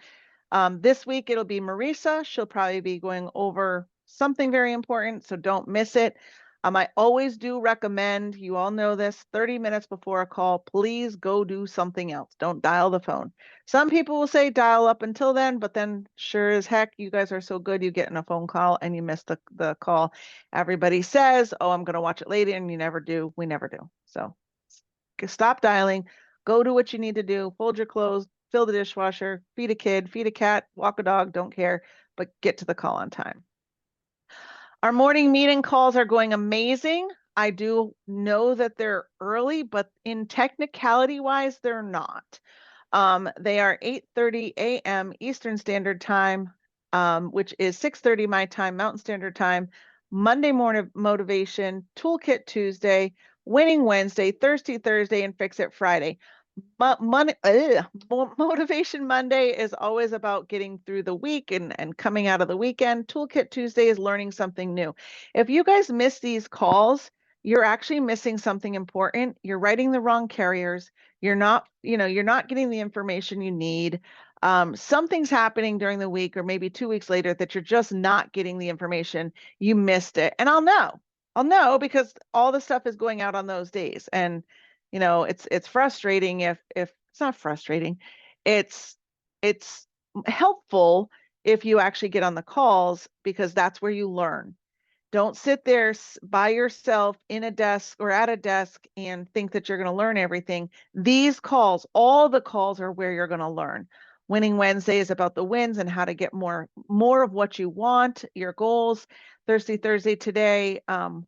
This week it'll be Marisa. She'll probably be going over something very important, so don't miss it. I always do recommend, you all know this, 30 minutes before a call, please go do something else. Don't dial the phone. Some people will say dial up until then, but then sure as heck, you guys are so good, you get in a phone call and you miss the call. Everybody says, oh, I'm going to watch it later, and you never do. We never do. So stop dialing, go do what you need to do, fold your clothes, fill the dishwasher, feed a kid, feed a cat, walk a dog, don't care, but get to the call on time. Our morning meeting calls are going amazing. I do know that they're early, but in technicality wise, they're not. They are 8:30 a.m. Eastern Standard Time, which is 6:30 my time, Mountain Standard Time. Monday morning motivation, Toolkit Tuesday, Winning Wednesday, Thirsty Thursday, and Fix It Friday. Motivation Monday is always about getting through the week and coming out of the weekend. Toolkit Tuesday is learning something new. If you guys miss these calls, you're actually missing something important. You're writing the wrong carriers. You're not getting the information you need. Something's happening during the week or maybe 2 weeks later that you're just not getting the information. You missed it. And I'll know because all the stuff is going out on those days. And it's frustrating if it's not frustrating. It's helpful if you actually get on the calls, because that's where you learn. Don't sit there by yourself in a desk or at a desk and think that you're going to learn everything. These calls, all the calls, are where you're going to learn. Winning Wednesday is about the wins and how to get more of what you want, your goals. Thirsty Thursday today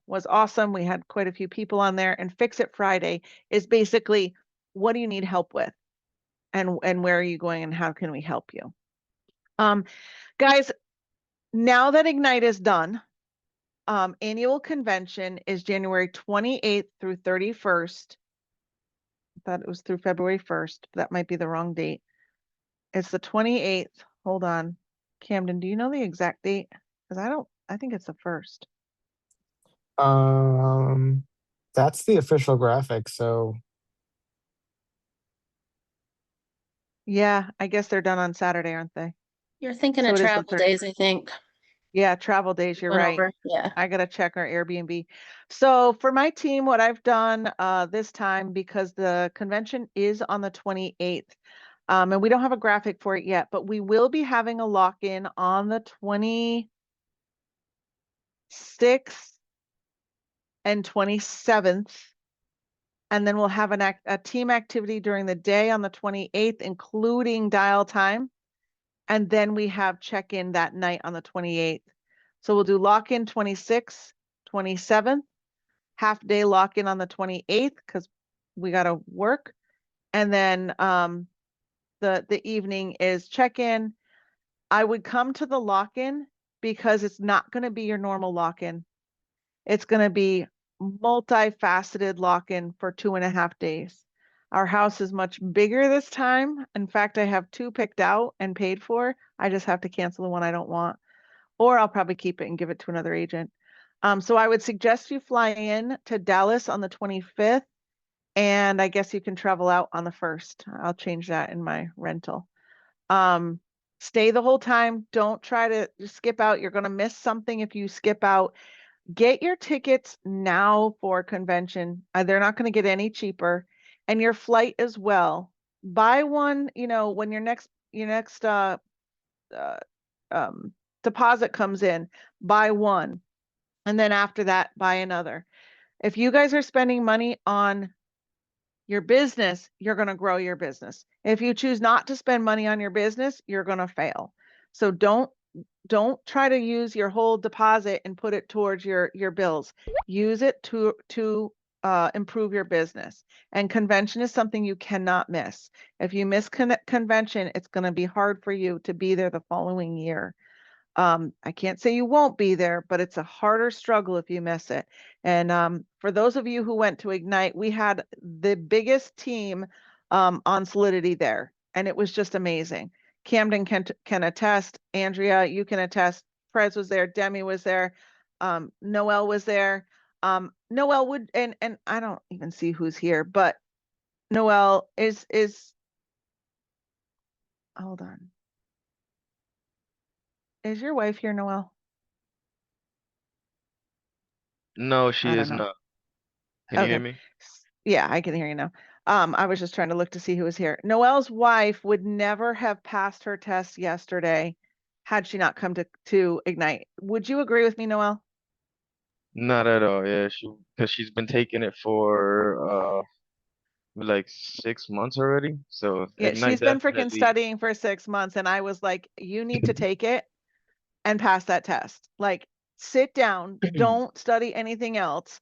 was awesome. We had quite a few people on there. And Fix It Friday is basically, what do you need help with? And where are you going and how can we help you? Guys, now that Ignite is done, annual convention is January 28th through 31st. I thought it was through February 1st. That might be the wrong date. It's the 28th. Hold on. Camden, do you know the exact date? Because I think it's the 1st. That's the official graphic, so Yeah, I guess they're done on Saturday, aren't they? You're thinking So of it is the travel days, I think. Yeah, travel days, you're Went right. over, yeah. I gotta check our Airbnb. So for my team, what I've done this time, because the convention is on the 28th, and we don't have a graphic for it yet, but we will be having a lock-in on the 26th and 27th. And then we'll have a team activity during the day on the 28th, including dial time. And then we have check-in that night on the 28th. So we'll do lock-in 26th, 27th, half-day lock-in on the 28th because we got to work. And then the evening is check-in. I would come to the lock-in because it's not going to be your normal lock-in. It's going to be multifaceted lock-in for 2.5 days. Our house is much bigger this time. In fact, I have 2 picked out and paid for. I just have to cancel the one I don't want, or I'll probably keep it and give it to another agent. So I would suggest you fly in to Dallas on the 25th, and I guess you can travel out on the 1st. I'll change that in my rental. Stay the whole time. Don't try to skip out. You're going to miss something if you skip out. Get your tickets now for convention. They're not going to get any cheaper, and your flight as well. Buy one, when your next deposit comes in, buy one. And then after that, buy another. If you guys are spending money on your business, you're going to grow your business. If you choose not to spend money on your business, you're going to fail. So don't try to use your whole deposit and put it towards your bills. Use it to improve your business. And convention is something you cannot miss. If you miss convention, it's going to be hard for you to be there the following year. I can't say you won't be there, but it's a harder struggle if you miss it. And for those of you who went to Ignite, we had the biggest team on Solidity there, and it was just amazing. Camden can attest. Andrea, you can attest. Prez was there. Demi was there. Noelle was there. Noelle would, and I don't even see who's here, but Noelle is hold on. Is your wife here, Noelle? No, she I don't is know. not. Can you hear Okay. me? Yeah, I can hear you now. I was just trying to look to see who was here. Noelle's wife would never have passed her test yesterday had she not come to Ignite. Would you agree with me, Noelle? Not at all. Yeah, because she's been taking it for like 6 months already. So Yeah, Ignite she's been freaking definitely. studying for 6 months, and I was like, you need to take it and pass that test. Like, sit down, don't study anything else.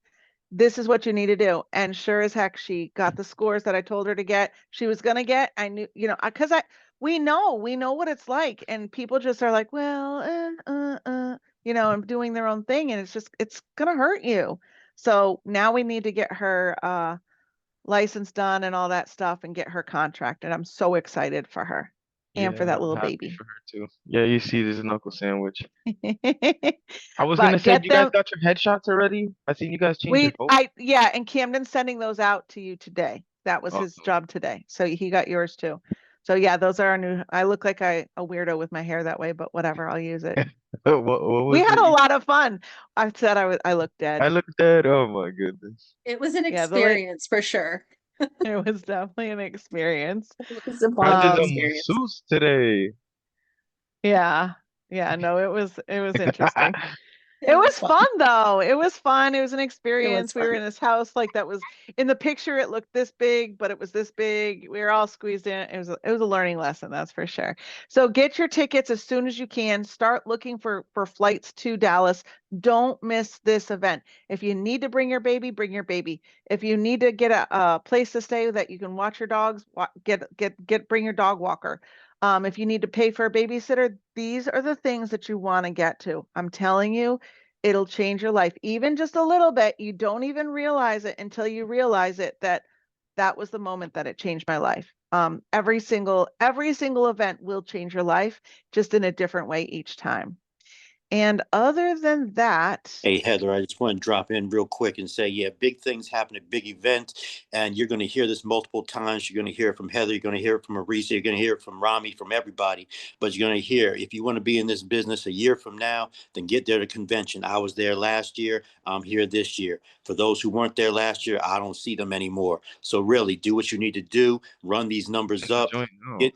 This is what you need to do. And sure as heck, she got the scores that I told her to get. She was gonna get. I knew, because we know what it's like, and people just are like, well, and doing their own thing, and it's gonna hurt you. So now we need to get her license done and all that stuff and get her contracted. I'm so excited for her and for Yeah, that I'm little happy baby. for her too. Yeah, you see this knuckle sandwich. I was gonna But say, get you guys them. got your headshots already? I seen you guys change your vote. Yeah, and Camden's sending those out to you today. That was his Awesome. job today. So he got yours too. So yeah, those are our new. I look like a weirdo with my hair that way, but whatever, I'll use it. What We was had it? a lot of fun. I said I looked I dead. looked at. Oh my goodness. It was an Yeah, experience for sure. it was definitely an experience. It was a I did bonding a Um, experience. masseuse today. yeah, yeah, no, it was interesting. It It was was fun. fun though. It was fun. It was an It was experience. We were fun. in this house like that was in the picture. It looked this big, but it was this big. We were all squeezed in. It was a learning lesson, that's for sure. So get your tickets as soon as you can. Start looking for flights to Dallas. Don't miss this event. If you need to bring your baby, bring your baby. If you need to get a place to stay that you can watch your dogs, bring your dog walker. If you need to pay for a babysitter, these are the things that you want to get to. I'm telling you, it'll change your life even just a little bit. You don't even realize it until you realize it that was the moment that it changed my life. Every single event will change your life just in a different way each time. And other than that, Hey, Heather, I just want to drop in real quick and say, yeah, big things happen at big events, and you're going to hear this multiple times. You're going to hear it from Heather. You're going to hear it from Marisa. You're going to hear it from Rami, from everybody. But you're going to hear, if you want to be in this business a year from now, then get there to convention. I was there last year. I'm here this year. For those who weren't there last year, I don't see them anymore. So really, do what you need to do. Run these numbers Gonna up. join now.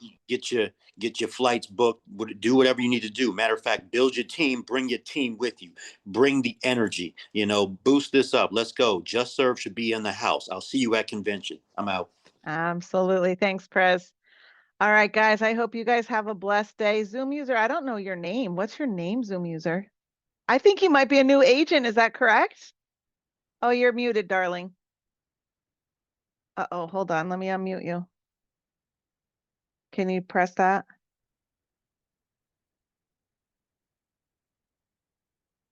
Get your flights booked. Do whatever you need to do. Matter of fact, build your team. Bring your team with you. Bring the energy, boost this up. Let's go. Just Serve should be in the house. I'll see you at convention. I'm out. absolutely. Thanks, Prez. All right, guys, I hope you guys have a blessed day. Zoom user, I don't know your name. What's your name, Zoom user? I think you might be a new agent. Is that correct? Oh, you're muted, darling. Uh-oh, hold on. Let me unmute you. Can you press that?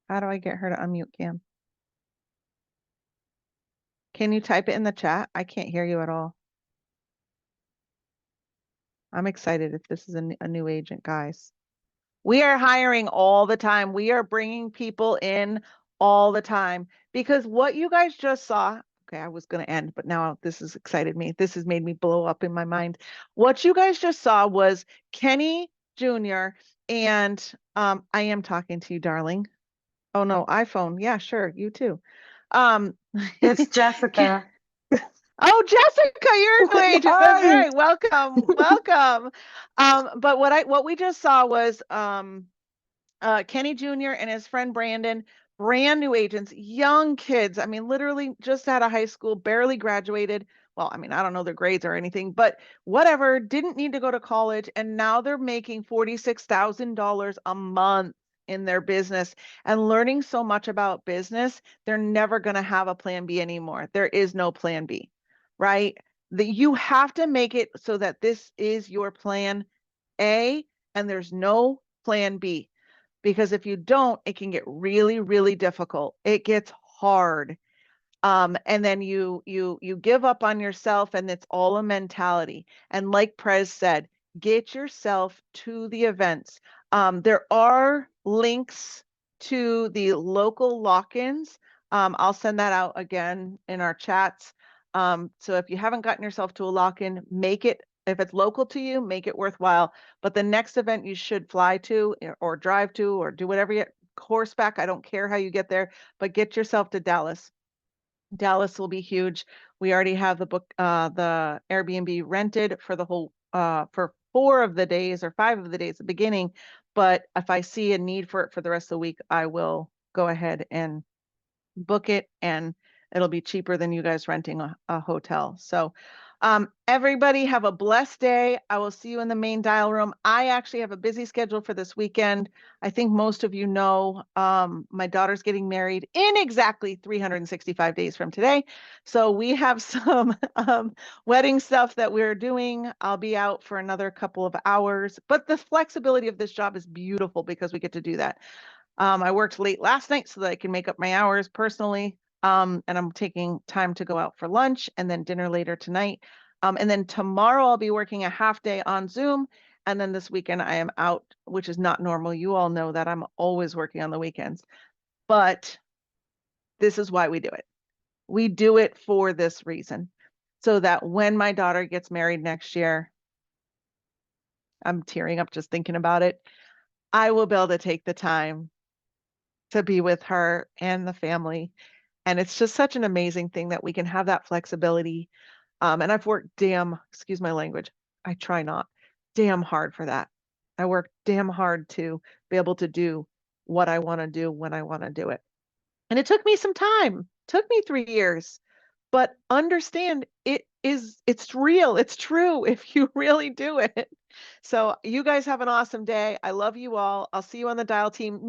How do I get her to unmute, Cam? Can you type it in the chat? I can't hear you at all. I'm excited if this is a new agent, guys. We are hiring all the time. We are bringing people in all the time because what you guys just saw, okay, I was going to end, but now this has excited me. This has made me blow up in my mind. What you guys just saw was Kenny Jr. and I am talking to you, darling. Oh no, iPhone. Yeah, sure, you too. It's Ken- Jessica. Oh, Jessica, you're a new agent. That's Hi. right. Welcome, welcome. But what we just saw was Kenny Jr. and his friend Brandon, brand new agents, young kids. I mean, literally just out of high school, barely graduated. Well, I mean, I don't know their grades or anything, but whatever, didn't need to go to college. And now they're making $46,000 a month in their business and learning so much about business. They're never going to have a plan B anymore. There is no plan B, right? That you have to make it so that this is your plan A and there's no plan B, because if you don't, it can get really, really difficult. It gets hard. And then you give up on yourself, and it's all a mentality. And like Prez said, get yourself to the events. There are links to the local lock-ins. I'll send that out again in our chats. So if you haven't gotten yourself to a lock-in, make it, if it's local to you, make it worthwhile. But the next event you should fly to or drive to or do whatever you, horseback, I don't care how you get there, but get yourself to Dallas. Dallas will be huge. We already have the Airbnb rented for the whole, for 4 of the days or 5 of the days at the beginning. But if I see a need for it for the rest of the week, I will go ahead and book it, and it'll be cheaper than you guys renting a hotel. So everybody have a blessed day. I will see you in the main dial room. I actually have a busy schedule for this weekend. I think most of you know my daughter's getting married in exactly 365 days from today. So we have some wedding stuff that we're doing. I'll be out for another couple of hours, but the flexibility of this job is beautiful because we get to do that. I worked late last night so that I can make up my hours personally. And I'm taking time to go out for lunch and then dinner later tonight. And then tomorrow I'll be working a half day on Zoom. And then this weekend I am out, which is not normal. You all know that I'm always working on the weekends, but this is why we do it. We do it for this reason, so that when my daughter gets married next year, I'm tearing up just thinking about it, I will be able to take the time to be with her and the family. And it's just such an amazing thing that we can have that flexibility. And I've worked excuse my language, I try not, damn hard for that. I work damn hard to be able to do what I want to do when I want to do it. And it took me some time, took me 3 years, but understand it's real, it's true if you really do it. So you guys have an awesome day. I love you all. I'll see you on the dial team.